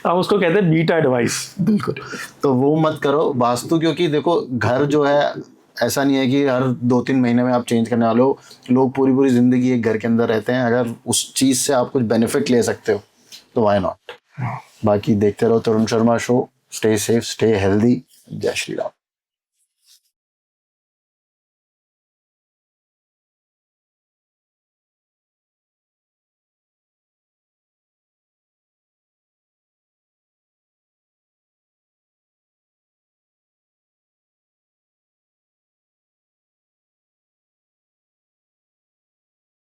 हम उसको कहते हैं बीटा एडवाइस। बिल्कुल, तो वो मत करो वास्तु, क्योंकि देखो घर जो है ऐसा नहीं है कि हर 2-3 महीने में आप चेंज करने वाले हो। लोग पूरी जिंदगी एक घर के अंदर रहते हैं, अगर उस चीज से आप कुछ बेनिफिट ले सकते हो तो व्हाई नॉट। बाकी देखते रहो Tarun Sharma show. Stay safe, stay healthy. जय श्री राम।